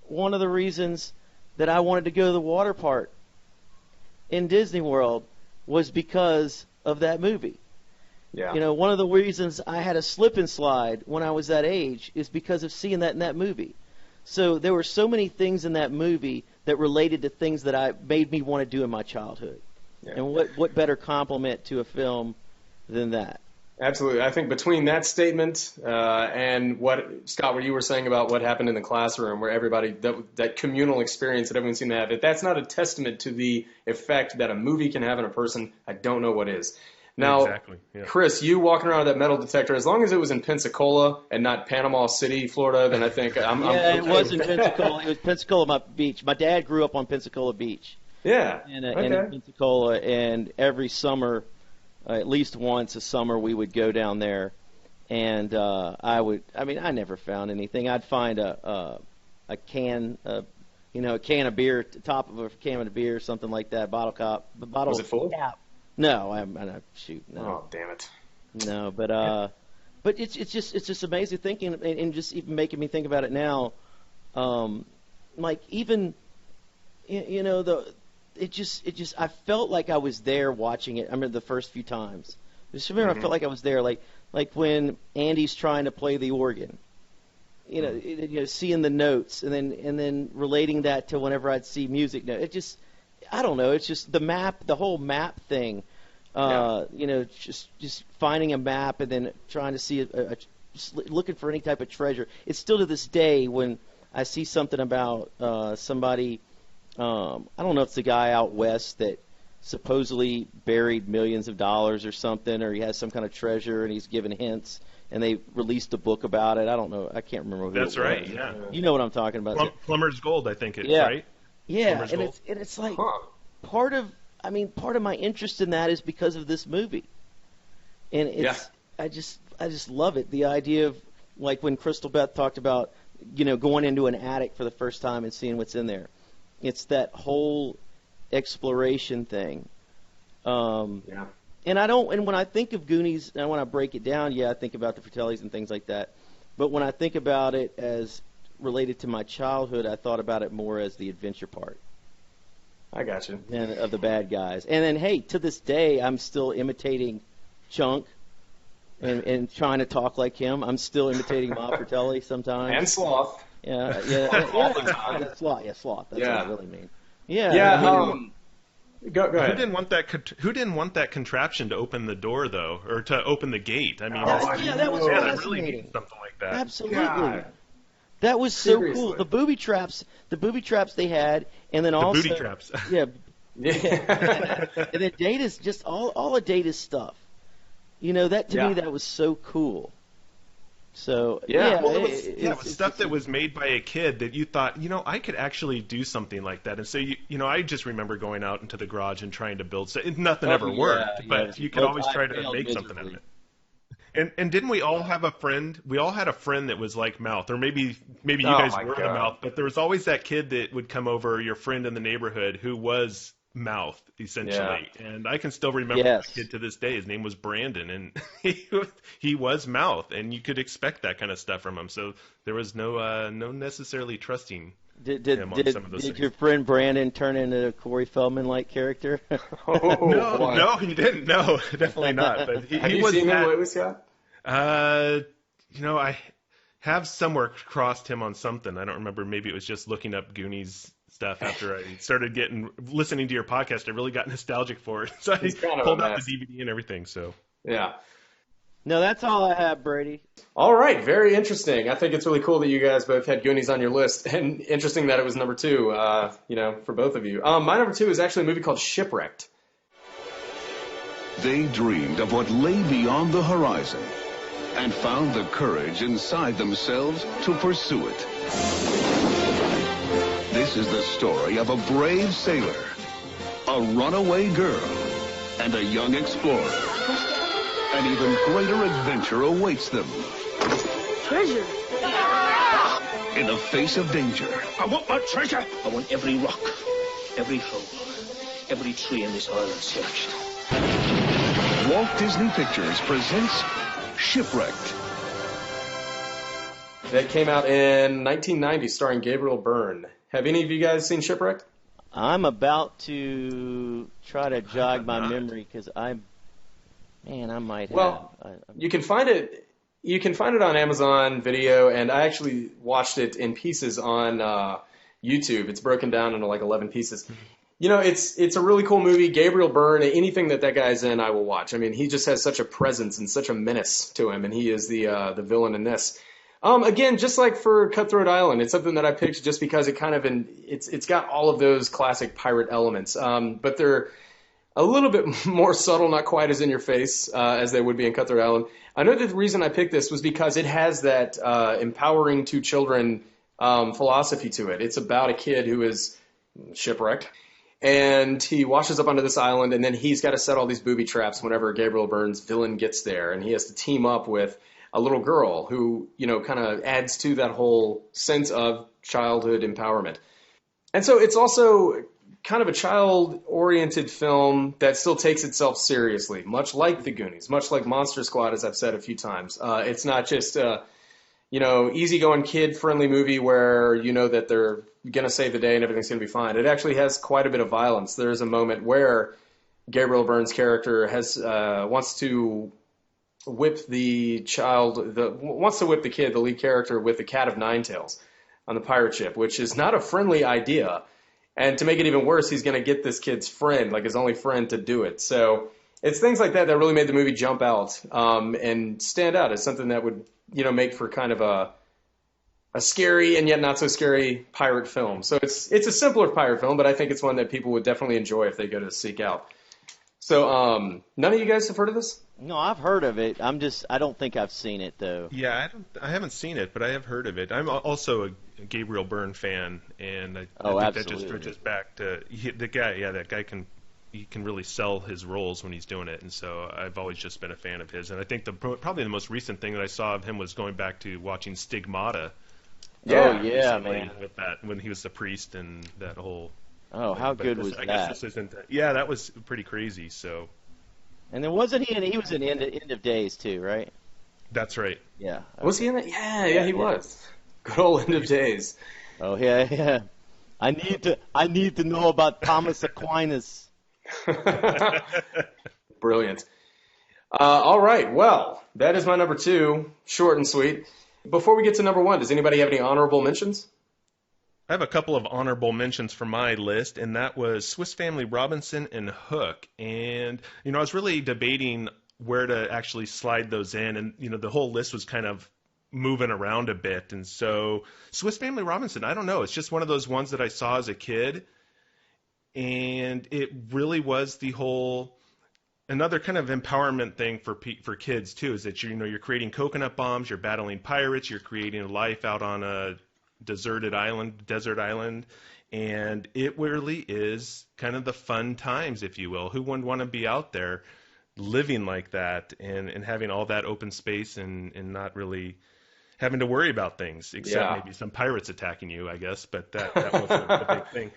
[SPEAKER 3] one of the reasons that I wanted to go to the water park in Disney World was because of that movie.
[SPEAKER 1] Yeah.
[SPEAKER 3] One of the reasons I had a slip and slide when I was that age is because of seeing that in that movie. So there were so many things in that movie that related to things that made me want to do in my childhood.
[SPEAKER 1] Yeah.
[SPEAKER 3] And what better compliment to a film than that?
[SPEAKER 1] Absolutely. I think between that statement and what, Scott, what you were saying about what happened in the classroom where everybody, that communal experience that everyone seemed to have, if that's not a testament to the effect that a movie can have on a person, I don't know what is. Now,
[SPEAKER 2] exactly. Yeah.
[SPEAKER 1] Chris, you walking around with that metal detector, as long as it was in Pensacola and not Panama City, Florida, then I think I'm okay.
[SPEAKER 3] It was in Pensacola. It was Pensacola Beach. My dad grew up on Pensacola Beach.
[SPEAKER 1] Yeah.
[SPEAKER 3] In Pensacola, and every summer, at least once a summer, we would go down there, and I never found anything. I'd find a can, a can of beer, top of a can of beer, something like that, bottle cap.
[SPEAKER 1] Was it full?
[SPEAKER 3] Cap. No, shoot, no.
[SPEAKER 1] Oh, damn it.
[SPEAKER 3] No, but it's just amazing thinking, and just even making me think about it now. Like even, I felt like I was there watching it. I remember the first few times. I felt like I was there, like when Andy's trying to play the organ. Seeing the notes and then relating that to whenever I'd see music. I don't know. It's just the whole map thing. Just finding a map and then trying to see just looking for any type of treasure. It's still to this day when I see something about somebody. I don't know if it's the guy out west that supposedly buried millions of dollars or something, or he has some kind of treasure and he's given hints. And they released a book about it. I don't know. I can't remember who
[SPEAKER 2] That's
[SPEAKER 3] it was.
[SPEAKER 2] right, yeah.
[SPEAKER 3] You know what I'm talking about.
[SPEAKER 2] Plumber's Gold, I think right?
[SPEAKER 3] Yeah, and it's like part of my interest in that is because of this movie. And I just love it. The idea of, like when Crystal Beth talked about, going into an attic for the first time and seeing what's in there. It's that whole exploration thing. And when I think of Goonies, and when I break it down, I think about the Fratellis and things like that. But when I think about it as related to my childhood, I thought about it more as the adventure part.
[SPEAKER 1] I got you.
[SPEAKER 3] And of the bad guys. And then, hey, to this day, I'm still imitating Chunk and trying to talk like him. I'm still imitating Bob Fratelli sometimes.
[SPEAKER 1] And Sloth.
[SPEAKER 3] Yeah.
[SPEAKER 1] All the time.
[SPEAKER 3] Sloth. That's what I really mean.
[SPEAKER 1] Go ahead.
[SPEAKER 2] Who didn't want that contraption to open the door, though, or to open the gate? I mean,
[SPEAKER 3] that was fascinating.
[SPEAKER 2] Really needed something like that.
[SPEAKER 3] Absolutely. God. That was so cool. The booby traps they had, and then also
[SPEAKER 2] the booty traps.
[SPEAKER 3] Yeah. And then Data's just all of Data's stuff. That to me that was so cool. So
[SPEAKER 2] it was stuff that was made by a kid that you thought, I could actually do something like that. And so I just remember going out into the garage and trying to build. So nothing ever worked, but you could always try to make something out of it. And didn't we all have a friend? We all had a friend that was like Mouth, or maybe you guys were the Mouth, but there was always that kid that would come over, your friend in the neighborhood, who was Mouth, essentially. Yeah. And I can still remember that kid to this day. His name was Brandon, and he was Mouth, and you could expect that kind of stuff from him. So there was no necessarily trusting him on some of those things.
[SPEAKER 3] Did your friend Brandon turn into a Corey Feldman-like character?
[SPEAKER 2] No, he didn't. No, definitely not. But
[SPEAKER 1] Have you seen him lately, Scott?
[SPEAKER 2] I have somewhere crossed him on something. I don't remember. Maybe it was just looking up Goonies stuff after I started listening to your podcast. I really got nostalgic for it, so I pulled out the DVD and everything. So
[SPEAKER 1] yeah.
[SPEAKER 3] No, that's all I have, Brady.
[SPEAKER 1] All right, very interesting. I think it's really cool that you guys both had Goonies on your list, and interesting that it was number 2. For both of you. My number 2 is actually a movie called Shipwrecked.
[SPEAKER 14] They dreamed of what lay beyond the horizon, and found the courage inside themselves to pursue it. This is the story of a brave sailor, a runaway girl, and a young explorer. An even greater adventure awaits them.
[SPEAKER 12] Treasure.
[SPEAKER 14] In the face of danger.
[SPEAKER 9] I want my treasure. I want every rock, every hole, every tree in this island searched.
[SPEAKER 14] Walt Disney Pictures presents Shipwrecked.
[SPEAKER 1] That came out in 1990, starring Gabriel Byrne. Have any of you guys seen Shipwrecked?
[SPEAKER 3] I'm about to try to jog my memory because I might have.
[SPEAKER 1] Well, you can find it. You can find it on Amazon Video, and I actually watched it in pieces on YouTube. It's broken down into like 11 pieces. It's a really cool movie. Gabriel Byrne, anything that guy's in, I will watch. I mean, he just has such a presence and such a menace to him, and he is the villain in this. Again, just like for Cutthroat Island, it's something that I picked just because it's got all of those classic pirate elements, but they're a little bit more subtle, not quite as in your face as they would be in Cutthroat Island. I know that the reason I picked this was because it has that empowering two children philosophy to it. It's about a kid who is shipwrecked, and he washes up onto this island, and then he's got to set all these booby traps whenever Gabriel Byrne's villain gets there, and he has to team up with a little girl who, kind of adds to that whole sense of childhood empowerment. And so it's also kind of a child-oriented film that still takes itself seriously, much like The Goonies, much like Monster Squad, as I've said a few times. It's not just easygoing kid-friendly movie where you know that they're going to save the day and everything's going to be fine. It actually has quite a bit of violence. There's a moment where Gabriel Byrne's character wants to whip the kid, the lead character, with the Cat of Nine Tails on the pirate ship, which is not a friendly idea. And to make it even worse, he's going to get this kid's friend, like his only friend, to do it. So it's things like that really made the movie jump out and stand out as something that would, make for kind of a scary and yet not so scary pirate film. So it's a simpler pirate film, but I think it's one that people would definitely enjoy if they go to seek out. So none of you guys have heard of this?
[SPEAKER 3] No, I've heard of it. I don't think I've seen it though.
[SPEAKER 2] Yeah, I haven't seen it, but I have heard of it. I'm also a Gabriel Byrne fan, and I think
[SPEAKER 3] absolutely.
[SPEAKER 2] that just stretches back to the guy. Yeah, that guy can really sell his roles when he's doing it, and so I've always just been a fan of his. And I think probably the most recent thing that I saw of him was going back to watching Stigmata.
[SPEAKER 3] Yeah, man.
[SPEAKER 2] With that, when he was the priest and that whole.
[SPEAKER 3] Oh, how good was that?
[SPEAKER 2] I guess this isn't. Yeah, that was pretty crazy. So.
[SPEAKER 3] And then wasn't he? He was in End of Days too, right?
[SPEAKER 2] That's right.
[SPEAKER 3] Yeah. Okay.
[SPEAKER 1] Was he in it? Yeah, he was. Good old End of Days.
[SPEAKER 3] Oh yeah. I need to know about Thomas Aquinas.
[SPEAKER 1] Brilliant. All right. Well, that is my number 2. Short and sweet. Before we get to number 1, does anybody have any honorable mentions?
[SPEAKER 2] I have a couple of honorable mentions for my list, and that was Swiss Family Robinson and Hook. And, I was really debating where to actually slide those in, and, the whole list was kind of moving around a bit. And so Swiss Family Robinson, I don't know, it's just one of those ones that I saw as a kid, and it really was another kind of empowerment thing for kids, too, is that, you're creating coconut bombs, you're battling pirates, you're creating a life out on a desert island, and it really is kind of the fun times, if you will. Who wouldn't want to be out there living like that and having all that open space and not really having to worry about things, except maybe some pirates attacking you, I guess, but that wasn't a big thing.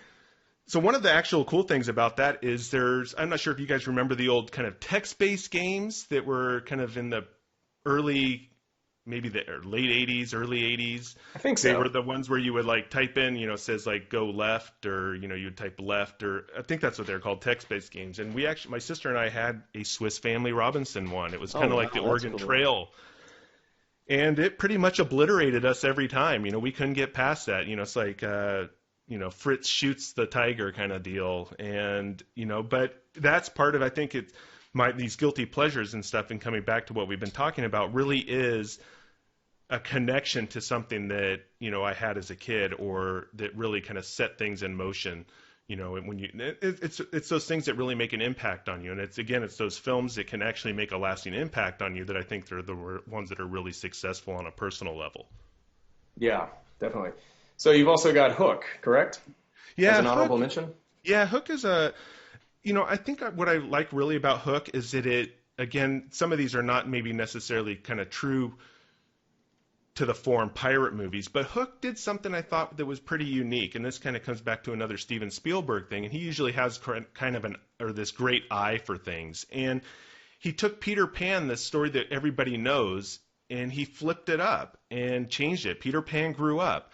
[SPEAKER 2] So one of the actual cool things about that is I'm not sure if you guys remember the old kind of text-based games that were kind of in the maybe the late 80s, early 80s.
[SPEAKER 1] I think so.
[SPEAKER 2] They were the ones where you would type in, it says go left, or, you would type left, or I think that's what they're called, text-based games. And my sister and I had a Swiss Family Robinson one. It was kind of like the Oregon Trail. And it pretty much obliterated us every time. We couldn't get past that. It's like, Fritz shoots the tiger kind of deal. And, but that's part of, I think these guilty pleasures and stuff, and coming back to what we've been talking about, really is a connection to something that, I had as a kid, or that really kind of set things in motion, when it's those things that really make an impact on you. And it's those films that can actually make a lasting impact on you that I think they're the ones that are really successful on a personal level.
[SPEAKER 1] Yeah, definitely. So you've also got Hook, correct?
[SPEAKER 2] Yeah.
[SPEAKER 1] As an honorable mention?
[SPEAKER 2] Yeah, Hook is I think what I like really about Hook is that again, some of these are not maybe necessarily kind of true to the form pirate movies, but Hook did something I thought that was pretty unique, and this kind of comes back to another Steven Spielberg thing, and he usually has kind of this great eye for things, and he took Peter Pan, this story that everybody knows, and he flipped it up and changed it. Peter Pan grew up.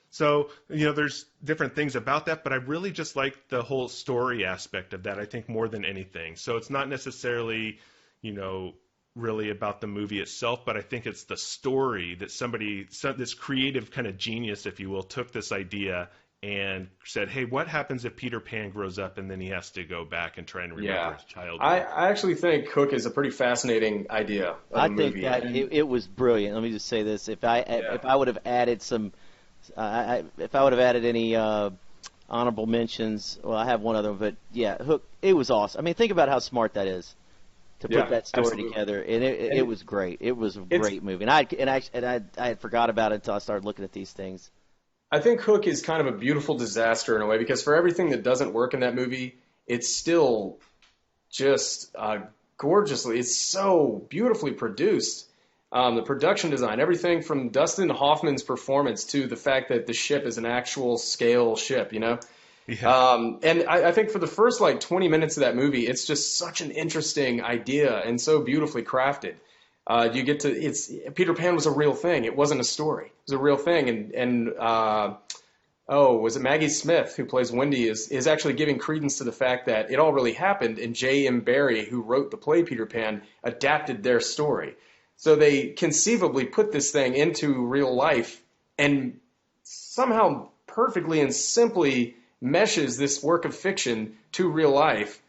[SPEAKER 2] So, there's different things about that, but I really just like the whole story aspect of that, I think, more than anything. So it's not necessarily, really about the movie itself, but I think it's the story that this creative kind of genius, if you will, took this idea and said, hey, what happens if Peter Pan grows up and then he has to go back and try and remember his childhood?
[SPEAKER 1] I actually think Hook is a pretty fascinating idea of a movie.
[SPEAKER 3] I think that it was brilliant. Let me just say this: if I would have added some, if I would have added any honorable mentions, well, I have one other, but yeah, Hook, it was awesome. I mean, think about how smart that is to put that story together, and it was great. It was a great movie, and I had forgot about it until I started looking at these things.
[SPEAKER 1] I think Hook is kind of a beautiful disaster in a way, because for everything that doesn't work in that movie, it's still just gorgeously, it's so beautifully produced. The production design, everything from Dustin Hoffman's performance to the fact that the ship is an actual scale ship, you know? Yeah. And I think for the first 20 minutes of that movie, it's just such an interesting idea and so beautifully crafted. You get to Peter Pan was a real thing. It wasn't a story. It was a real thing. And was it Maggie Smith, who plays Wendy, is actually giving credence to the fact that it all really happened, and J.M. Barrie, who wrote the play Peter Pan, adapted their story. So they conceivably put this thing into real life and somehow perfectly and simply meshes this work of fiction to real life.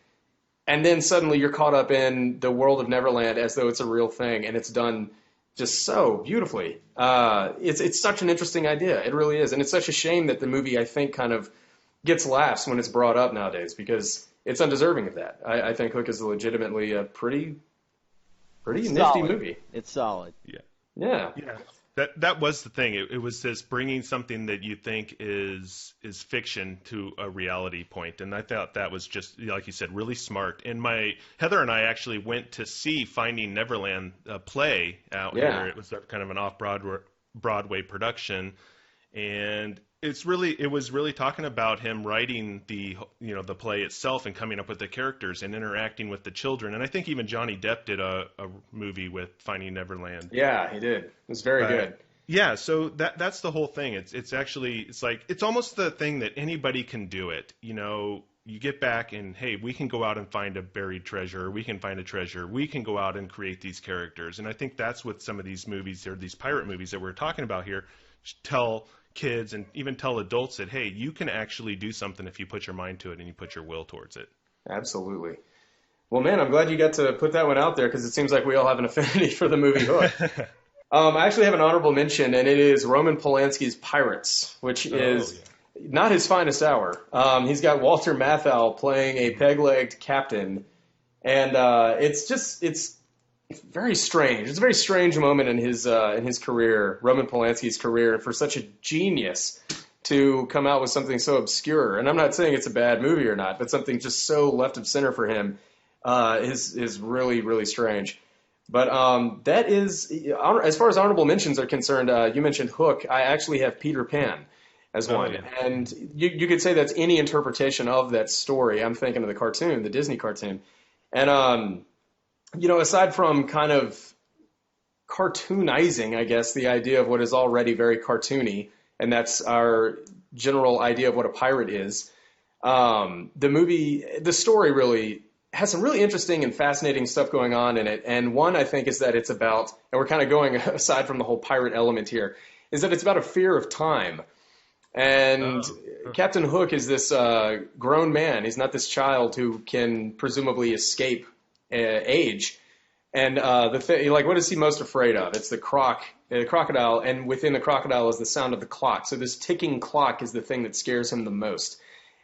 [SPEAKER 1] And then suddenly you're caught up in the world of Neverland as though it's a real thing, and it's done just so beautifully. It's such an interesting idea. It really is. And it's such a shame that the movie, I think, kind of gets laughs when it's brought up nowadays, because it's undeserving of that. I think Hook is legitimately a pretty nifty movie.
[SPEAKER 3] It's solid.
[SPEAKER 1] Yeah.
[SPEAKER 2] That was the thing. It was this bringing something that you think is fiction to a reality point, and I thought that was just, like you said, really smart. And Heather and I actually went to see Finding Neverland play out here. It was kind of an off-Broadway production, and it was really talking about him writing the play itself and coming up with the characters and interacting with the children. And I think even Johnny Depp did a movie with Finding Neverland.
[SPEAKER 1] Yeah, he did. It was very good.
[SPEAKER 2] Yeah, so that's the whole thing. It's almost the thing that anybody can do it. You know, you get back and, hey, we can go out and find a buried treasure. We can find a treasure. We can go out and create these characters. And I think that's what some of these movies, or these pirate movies that we're talking about here, tell kids and even tell adults that, hey, you can actually do something if you put your mind to it and you put your will towards it.
[SPEAKER 1] Absolutely. Well, man, I'm glad you got to put that one out there, because it seems like we all have an affinity for the movie Hook. I actually have an honorable mention, and it is Roman Polanski's Pirates, which is not his finest hour. He's got Walter Matthau playing a peg-legged captain, and it's very strange. It's a very strange moment in his career, Roman Polanski's career, for such a genius to come out with something so obscure. And I'm not saying it's a bad movie or not, but something just so left of center for him is really, really strange. But that is, as far as honorable mentions are concerned, you mentioned Hook. I actually have Peter Pan as one. Yeah. And you could say that's any interpretation of that story. I'm thinking of the cartoon, the Disney cartoon. And aside from kind of cartoonizing, I guess, the idea of what is already very cartoony, and that's our general idea of what a pirate is, the story really has some really interesting and fascinating stuff going on in it. And one, I think, is that it's about, and we're kind of going aside from the whole pirate element here, is that it's about a fear of time. And Captain Hook is this grown man. He's not this child who can presumably escape age. And what is he most afraid of? It's the crocodile, and within the crocodile is the sound of the clock. So this ticking clock is the thing that scares him the most.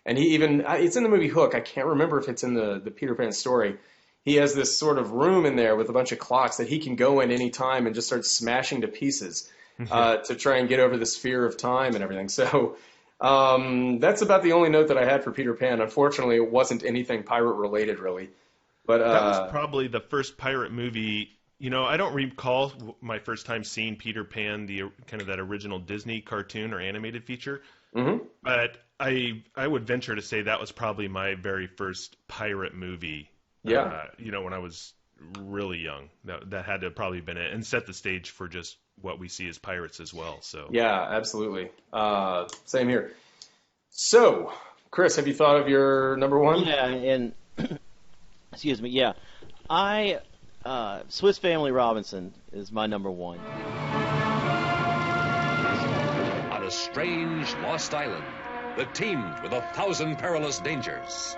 [SPEAKER 1] And he even, it's in the movie Hook. I can't remember if it's in the Peter Pan story. He has this sort of room in there with a bunch of clocks that he can go in any time and just start smashing to pieces to try and get over this fear of time and everything. So that's about the only note that I had for Peter Pan. Unfortunately, it wasn't anything pirate related, really. But
[SPEAKER 2] that was probably the first pirate movie. I don't recall my first time seeing Peter Pan, the kind of that original Disney cartoon or animated feature.
[SPEAKER 1] Mm-hmm.
[SPEAKER 2] But I would venture to say that was probably my very first pirate movie.
[SPEAKER 1] Yeah.
[SPEAKER 2] When I was really young, that had to have probably been it, and set the stage for just what we see as pirates as well. So
[SPEAKER 1] yeah, absolutely. Same here. So, Chris, have you thought of your number one?
[SPEAKER 3] Yeah, and excuse me. Yeah, Swiss Family Robinson is my number one.
[SPEAKER 15] On a strange lost island, that teemed with 1,000 perilous dangers.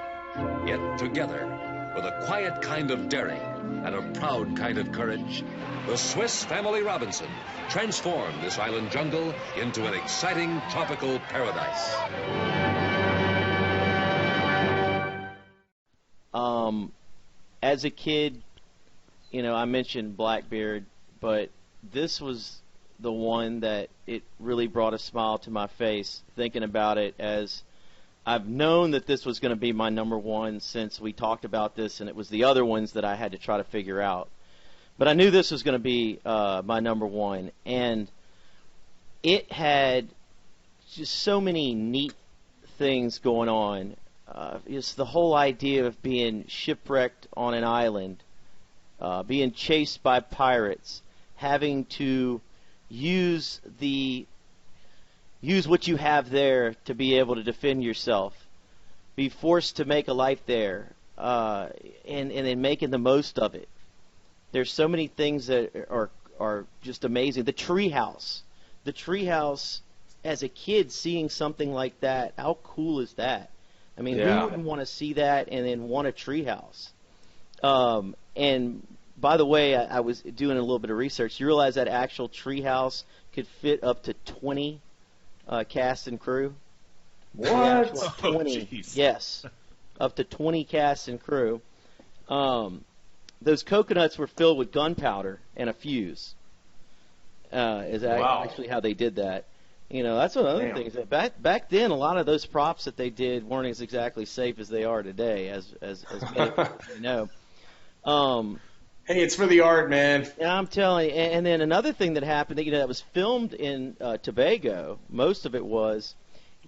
[SPEAKER 15] Yet together, with a quiet kind of daring and a proud kind of courage, the Swiss Family Robinson transformed this island jungle into an exciting tropical paradise.
[SPEAKER 3] As a kid, I mentioned Blackbeard, but this was the one that it really brought a smile to my face thinking about it, as I've known that this was going to be my number one since we talked about this, and it was the other ones that I had to try to figure out. But I knew this was going to be my number one, and it had just so many neat things going on. It's the whole idea of being shipwrecked on an island, being chased by pirates, having to use what you have there to be able to defend yourself, be forced to make a life there, and then making the most of it. There's so many things that are just amazing. The treehouse, as a kid, seeing something like that, how cool is that? I mean, who wouldn't want to see that and then want a treehouse? And by the way, I was doing a little bit of research. You realize that actual treehouse could fit up to 20 cast and crew?
[SPEAKER 1] What?
[SPEAKER 3] 20. Yes, up to 20 cast and crew. Those coconuts were filled with gunpowder and a fuse. Actually how they did that. That's one of the other things. Back then, a lot of those props that they did weren't as exactly safe as they are today, as many people know.
[SPEAKER 1] Hey, it's for the art, man.
[SPEAKER 3] Yeah, I'm telling you. And then another thing that happened, that was filmed in Tobago, most of it was,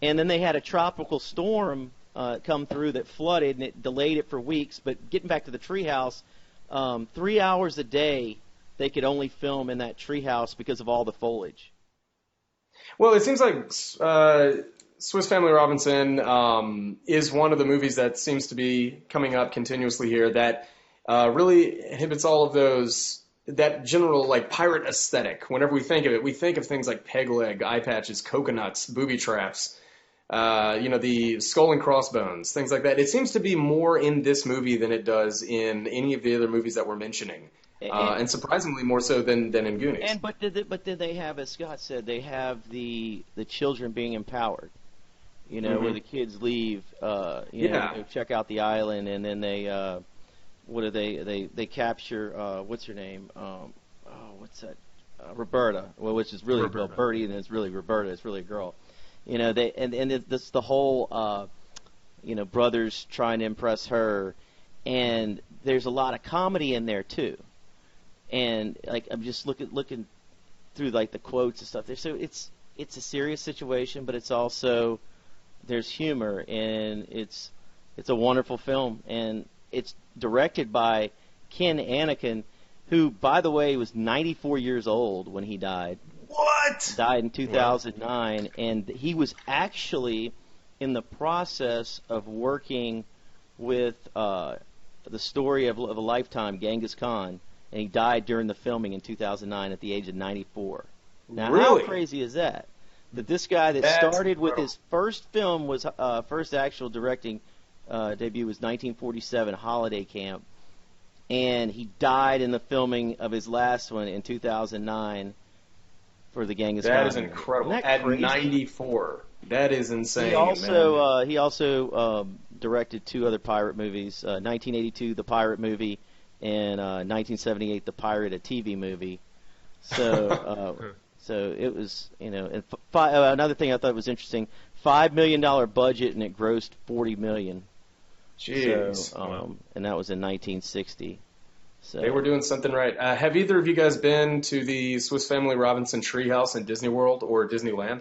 [SPEAKER 3] and then they had a tropical storm come through that flooded, and it delayed it for weeks. But getting back to the treehouse, 3 hours a day they could only film in that treehouse because of all the foliage.
[SPEAKER 1] Well, it seems like Swiss Family Robinson is one of the movies that seems to be coming up continuously here that really inhibits all of that general pirate aesthetic. Whenever we think of it, we think of things like peg leg, eye patches, coconuts, booby traps, the skull and crossbones, things like that. It seems to be more in this movie than it does in any of the other movies that we're mentioning. And surprisingly more so than in Goonies.
[SPEAKER 3] But did they have, as Scott said, they have the children being empowered. Where the kids leave, they check out the island, and then they they capture what's her name? What's that? Roberta, which is really Bertie, and it's really Roberta. It's really a girl. This the whole brothers trying to impress her, and there's a lot of comedy in there too. And I'm just looking through the quotes and stuff there. So it's a serious situation, but it's also there's humor, and it's a wonderful film, and it's directed by Ken Anakin, who, by the way, was 94 years old when he died.
[SPEAKER 1] What?
[SPEAKER 3] Died in 2009, and he was actually in the process of working with the story of a lifetime, Genghis Khan. And he died during the filming in 2009 at the age of 94. Now,
[SPEAKER 1] really?
[SPEAKER 3] How crazy is that? That this guy that started with his first film was first actual directing debut was 1947, Holiday Camp, and he died in the filming of his last one in 2009 for the Genghis Khan.
[SPEAKER 1] That is incredible. At crazy? 94, that is insane.
[SPEAKER 3] He also directed two other pirate movies: 1982, The Pirate Movie, and 1978, The Pirate, a TV movie. So, so it was, and another thing I thought was interesting: $5 million budget, and it grossed $40 million.
[SPEAKER 1] Jeez.
[SPEAKER 3] So, and that was in 1960. So
[SPEAKER 1] they were doing something right. Have either of you guys been to the Swiss Family Robinson Treehouse in Disney World or Disneyland?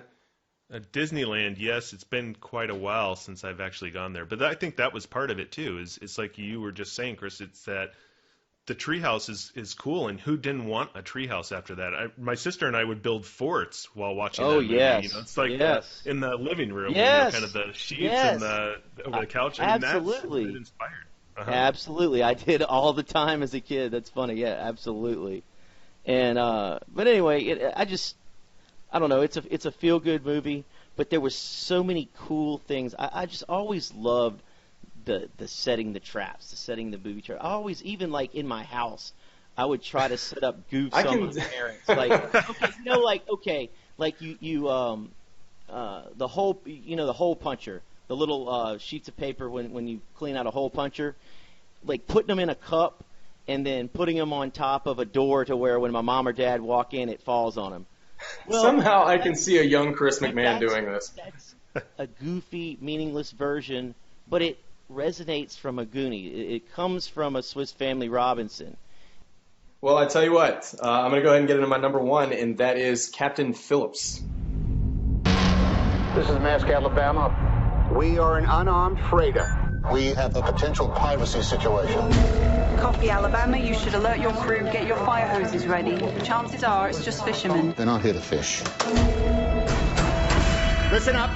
[SPEAKER 2] Disneyland, yes. It's been quite a while since I've actually gone there, but I think that was part of it too. It's like you were just saying, Chris. It's that the treehouse is cool, and who didn't want a treehouse after that? My sister and I would build forts while watching that movie.
[SPEAKER 3] Yes.
[SPEAKER 2] It's like in the living room, kind of the sheets and over the couch.
[SPEAKER 3] Absolutely.
[SPEAKER 2] That's inspired. Uh-huh.
[SPEAKER 3] Absolutely, I did all the time as a kid. That's funny. Yeah, absolutely. And but anyway, I don't know. It's a feel good movie. but there was so many cool things. I just always loved the setting the traps, the setting the booby traps. I always, even like in my house, I would try to set up goofs on my parents. Like, okay, like you the hole puncher, the little sheets of paper when you clean out a hole puncher, like putting them in a cup and then putting them on top of a door to where when my mom or dad walk in, it falls on them. Well,
[SPEAKER 1] somehow I can see a young Chris McMahon doing this.
[SPEAKER 3] That's a goofy, meaningless version, but it resonates from a Goonie. It comes from a Swiss Family Robinson.
[SPEAKER 1] Well, I tell you what, I'm going to go ahead and get into my number one, and that is Captain Phillips.
[SPEAKER 4] This is Mask, Alabama. We are an unarmed freighter. We have a potential piracy situation.
[SPEAKER 16] Copy, Alabama. You should alert your crew. Get your fire hoses ready. Chances are it's just fishermen.
[SPEAKER 4] They're not here to fish.
[SPEAKER 7] Listen up.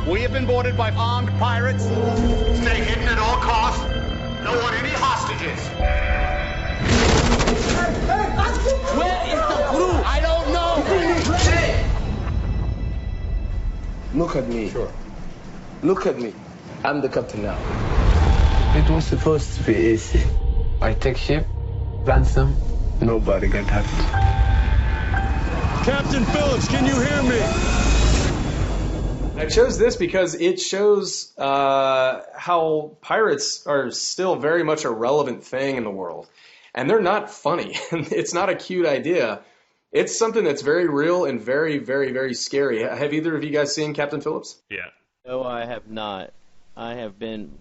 [SPEAKER 7] We have been boarded by armed pirates. Stay hidden at all costs. Don't want any hostages.
[SPEAKER 4] Where is the crew? I don't know.
[SPEAKER 7] Hey!
[SPEAKER 17] Look at me. Sure. Look at me. I'm the captain now. It was supposed to be easy. I take ship, ransom, nobody got hurt.
[SPEAKER 18] Captain Phillips, can you hear me?
[SPEAKER 1] I chose this because it shows how pirates are still very much a relevant thing in the world. And they're not funny. It's not a cute idea. It's something that's very real and very, very, very scary. Have either of you guys seen Captain Phillips?
[SPEAKER 2] Yeah.
[SPEAKER 3] No, I have not. I've been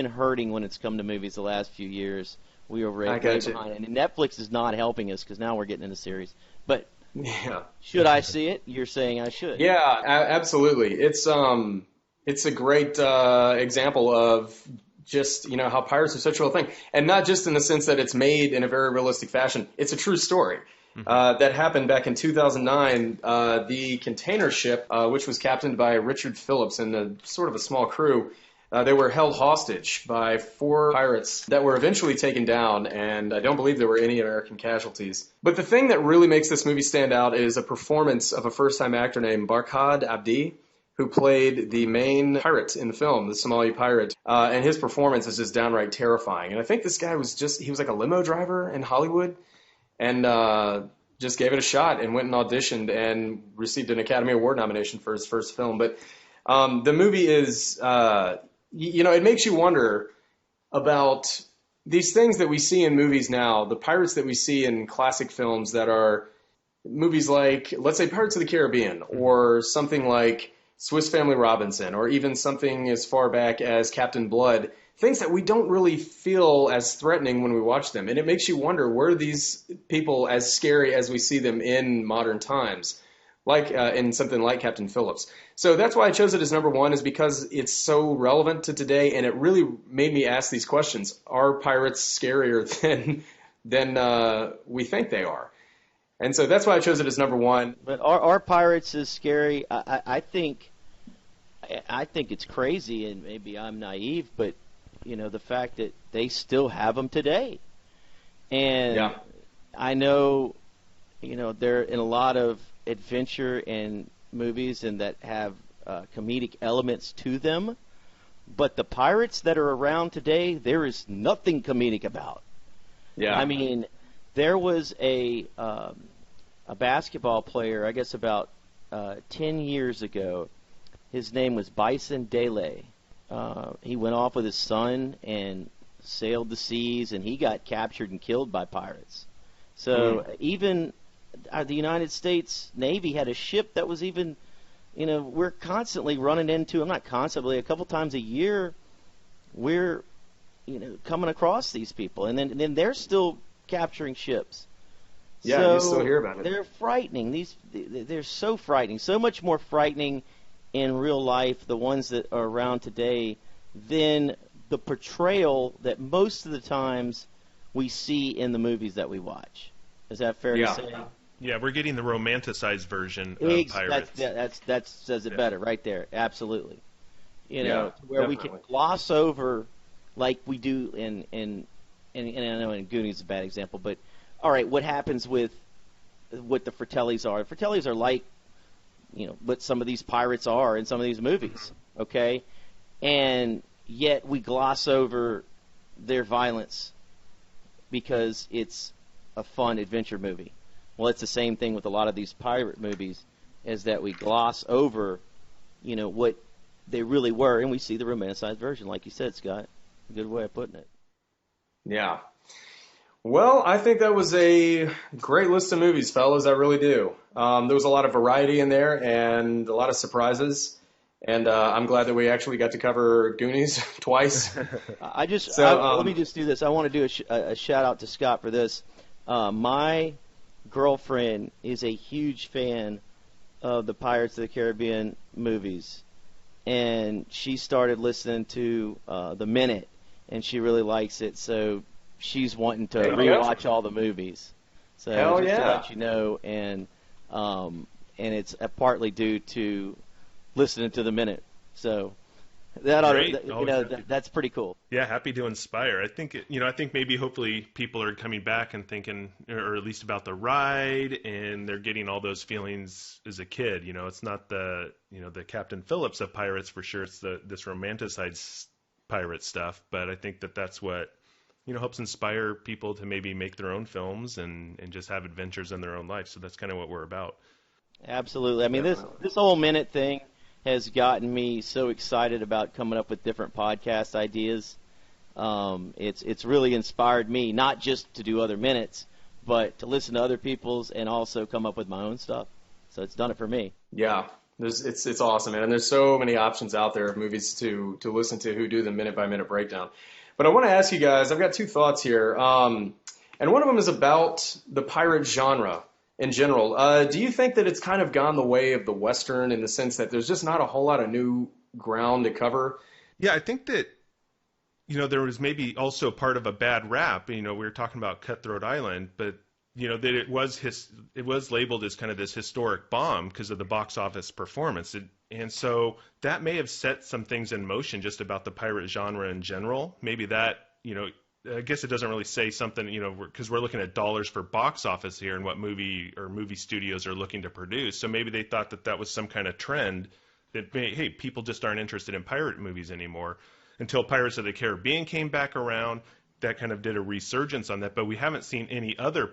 [SPEAKER 3] hurting when it's come to movies the last few years. We were way behind. And Netflix is not helping us because now we're getting into series. But
[SPEAKER 1] yeah,
[SPEAKER 3] should I see it? You're saying I should.
[SPEAKER 1] Yeah, absolutely. It's a great example of just, how pirates are such a real thing. And not just in the sense that it's made in a very realistic fashion. It's a true story. That happened back in 2009. The container ship, which was captained by Richard Phillips and sort of a small crew, they were held hostage by 4 pirates that were eventually taken down, and I don't believe there were any American casualties. But the thing that really makes this movie stand out is a performance of a first-time actor named Barkhad Abdi, who played the main pirate in the film, the Somali pirate, and his performance is just downright terrifying. And I think this guy he was like a limo driver in Hollywood, and just gave it a shot and went and auditioned and received an Academy Award nomination for his first film. But the movie is, it makes you wonder about these things that we see in movies now, the pirates that we see in classic films that are movies like, let's say, Pirates of the Caribbean, or something like Swiss Family Robinson, or even something as far back as Captain Blood, things that we don't really feel as threatening when we watch them. And it makes you wonder, were these people as scary as we see them in modern times, like in something like Captain Phillips? So that's why I chose it as number one, is because it's so relevant to today, and it really made me ask these questions. Are pirates scarier than we think they are? And so that's why I chose it as number one.
[SPEAKER 3] But are pirates as scary? I think it's crazy, and maybe I'm naive, but the fact that they still have them today. And yeah. I know, they're in a lot of adventure and movies and that have comedic elements to them. But the pirates that are around today, there is nothing comedic about.
[SPEAKER 1] Yeah.
[SPEAKER 3] I mean, there was a basketball player, I guess about 10 years ago. His name was Bison Dele. He went off with his son and sailed the seas, and he got captured and killed by pirates. So even the United States Navy had a ship that was even, we're constantly running into, not constantly, a couple times a year, we're, coming across these people. And then they're still capturing ships.
[SPEAKER 1] Yeah,
[SPEAKER 3] so
[SPEAKER 1] you still hear about it.
[SPEAKER 3] They're frightening. They're so frightening, so much more frightening in real life, the ones that are around today, than the portrayal that most of the times we see in the movies that we watch. Is that fair to say?
[SPEAKER 2] Yeah, we're getting the romanticized version of pirates.
[SPEAKER 3] That says it better right there. Absolutely. Where
[SPEAKER 1] definitely.
[SPEAKER 3] we can gloss over like we do in I know in Goonies is a bad example, but all right, what happens with what the Fratellis are? The Fratellis are like what some of these pirates are in some of these movies, okay? And yet we gloss over their violence because it's a fun adventure movie. Well, it's the same thing with a lot of these pirate movies, is that we gloss over, what they really were, and we see the romanticized version, like you said, Scott. A good way of putting it.
[SPEAKER 1] Yeah. Well, I think that was a great list of movies, fellas. I really do. There was a lot of variety in there and a lot of surprises. And I'm glad that we actually got to cover Goonies twice.
[SPEAKER 3] Let me just do this. I want to do a shout out to Scott for this. My girlfriend is a huge fan of the Pirates of the Caribbean movies, and she started listening to The Minute, and she really likes it. So she's wanting to rewatch all the movies. So
[SPEAKER 1] Hell
[SPEAKER 3] just
[SPEAKER 1] yeah.
[SPEAKER 3] to let you know, and it's partly due to listening to The Minute. So that's pretty cool.
[SPEAKER 2] Yeah, happy to inspire. I think I think maybe hopefully people are coming back and thinking, or at least about the ride, and they're getting all those feelings as a kid. It's not the the Captain Phillips of pirates for sure. It's this romanticized pirate stuff. But I think that's what helps inspire people to maybe make their own films and just have adventures in their own life. So that's kind of what we're about.
[SPEAKER 3] Absolutely. I mean, this whole Minute thing has gotten me so excited about coming up with different podcast ideas. It's really inspired me, not just to do other minutes, but to listen to other people's and also come up with my own stuff. So it's done it for me.
[SPEAKER 1] Yeah, it's awesome, man. And there's so many options out there of movies to listen to who do the minute-by-minute breakdown. But I want to ask you guys, I've got two thoughts here. And one of them is about the pirate genre in general. Do you think that it's kind of gone the way of the Western in the sense that there's just not a whole lot of new ground to cover?
[SPEAKER 2] Yeah, I think that, there was maybe also part of a bad rap. We were talking about Cutthroat Island, but, that it was labeled as kind of this historic bomb because of the box office performance. And so that may have set some things in motion just about the pirate genre in general. Maybe that, I guess it doesn't really say something, because we're looking at dollars for box office here and what movie studios are looking to produce. So maybe they thought that was some kind of trend that, hey, people just aren't interested in pirate movies anymore. Until Pirates of the Caribbean came back around, that kind of did a resurgence on that. But we haven't seen any other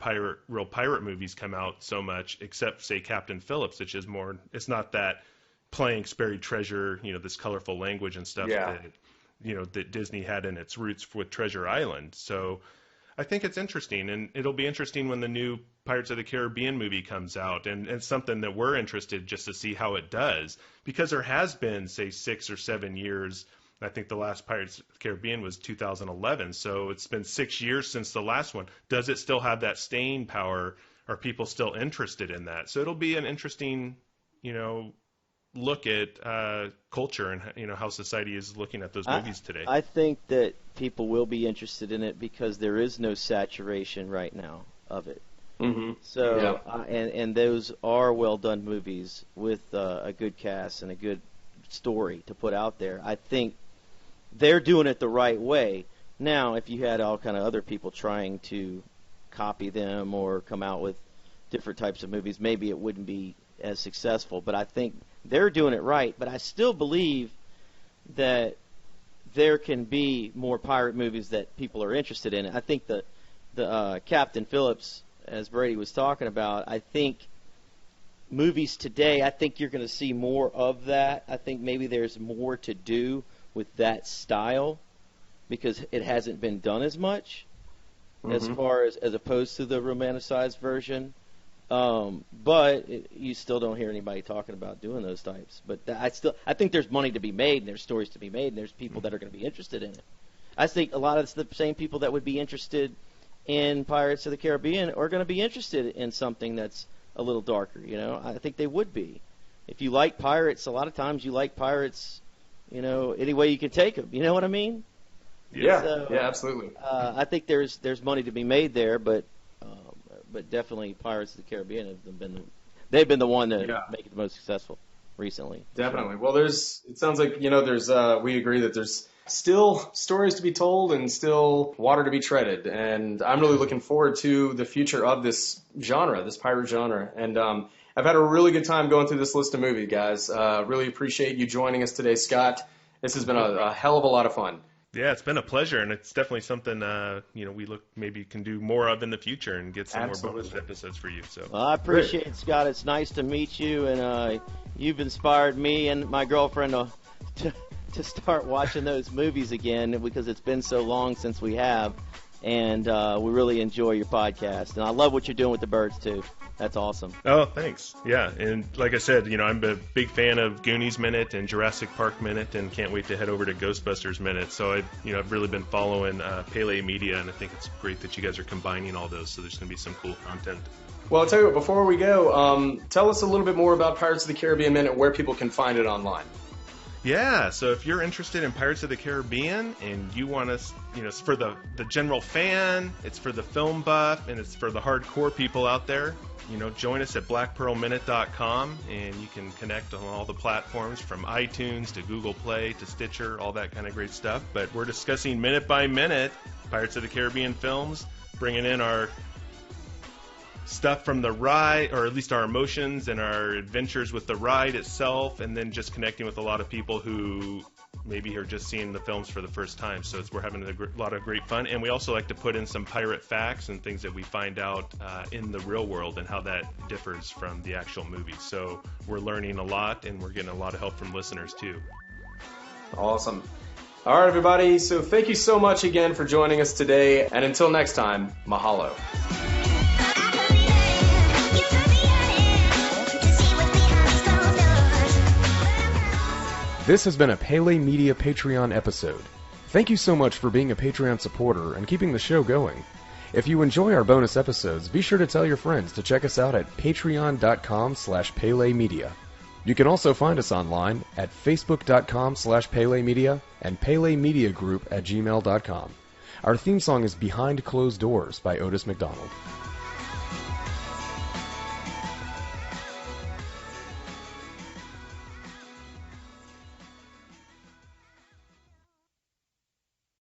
[SPEAKER 2] real pirate movies come out so much, except, say, Captain Phillips, which is more, it's not that playing buried treasure, this colorful language and stuff that Disney had in its roots with Treasure Island. So I think it's interesting, and it'll be interesting when the new Pirates of the Caribbean movie comes out, and it's something that we're interested just to see how it does, because there has been, say, 6 or 7 years. I think the last Pirates of the Caribbean was 2011, so it's been 6 years since the last one. Does it still have that staying power? Are people still interested in that? So it'll be an interesting, look at culture and how society is looking at those movies today.
[SPEAKER 3] I think that people will be interested in it because there is no saturation right now of it.
[SPEAKER 1] Mm-hmm.
[SPEAKER 3] So and those are well done movies with a good cast and a good story to put out there. I think they're doing it the right way. Now, if you had all kind of other people trying to copy them or come out with different types of movies, maybe it wouldn't be as successful. But I think they're doing it right. But I still believe that there can be more pirate movies that people are interested in. I think the Captain Phillips, as Brady was talking about, I think movies today, I think you're going to see more of that. I think maybe there's more to do with that style because it hasn't been done as much as far as opposed to the romanticized version. But you still don't hear anybody talking about doing those types. But I think there's money to be made and there's stories to be made and there's people that are going to be interested in it. I think a lot of the same people that would be interested in Pirates of the Caribbean are going to be interested in something that's a little darker. I think they would be. If you like pirates, a lot of times you like pirates, any way you can take them. You know what I mean?
[SPEAKER 1] Yeah,
[SPEAKER 3] so,
[SPEAKER 1] yeah, absolutely.
[SPEAKER 3] I think there's money to be made there, but definitely Pirates of the Caribbean they've been the one to make it the most successful recently.
[SPEAKER 1] Definitely. Well, it sounds like there's we agree that there's still stories to be told and still water to be treaded, and I'm really looking forward to the future of this genre, this pirate genre, and I've had a really good time going through this list of movies, guys. Really appreciate you joining us today, Scott. This has been a hell of a lot of fun.
[SPEAKER 2] Yeah, it's been a pleasure, and it's definitely something we maybe can do more of in the future and get some more bonus episodes for you. So
[SPEAKER 3] well, I appreciate it, Scott. It's nice to meet you, and you've inspired me and my girlfriend to start watching those movies again because it's been so long since we have, and we really enjoy your podcast. And I love what you're doing with the birds too. That's awesome.
[SPEAKER 2] Oh, thanks. Yeah, and like I said, I'm a big fan of Goonies Minute and Jurassic Park Minute, and can't wait to head over to Ghostbusters Minute. So I've really been following Pele Media, and I think it's great that you guys are combining all those. So there's going to be some cool content.
[SPEAKER 1] Well, I'll tell you what. Before we go, tell us a little bit more about Pirates of the Caribbean Minute, where people can find it online.
[SPEAKER 2] Yeah, so if you're interested in Pirates of the Caribbean and you want us, it's for the general fan, it's for the film buff, and it's for the hardcore people out there, join us at blackpearlminute.com, and you can connect on all the platforms from iTunes to Google Play to Stitcher, all that kind of great stuff. But we're discussing minute by minute Pirates of the Caribbean films, bringing in our stuff from the ride, or at least our emotions and our adventures with the ride itself, and then just connecting with a lot of people who maybe are just seeing the films for the first time. So we're having a lot of great fun, and we also like to put in some pirate facts and things that we find out in the real world and how that differs from the actual movie. So we're learning a lot, and we're getting a lot of help from listeners too.
[SPEAKER 1] Awesome. All right, everybody. So thank you so much again for joining us today, and until next time, mahalo. This has been a Pele Media Patreon episode. Thank you so much for being a Patreon supporter and keeping the show going. If you enjoy our bonus episodes, be sure to tell your friends to check us out at patreon.com/PeleMedia. You can also find us online at facebook.com/PeleMedia and PeleMediaGroup@gmail.com. Our theme song is Behind Closed Doors by Otis McDonald.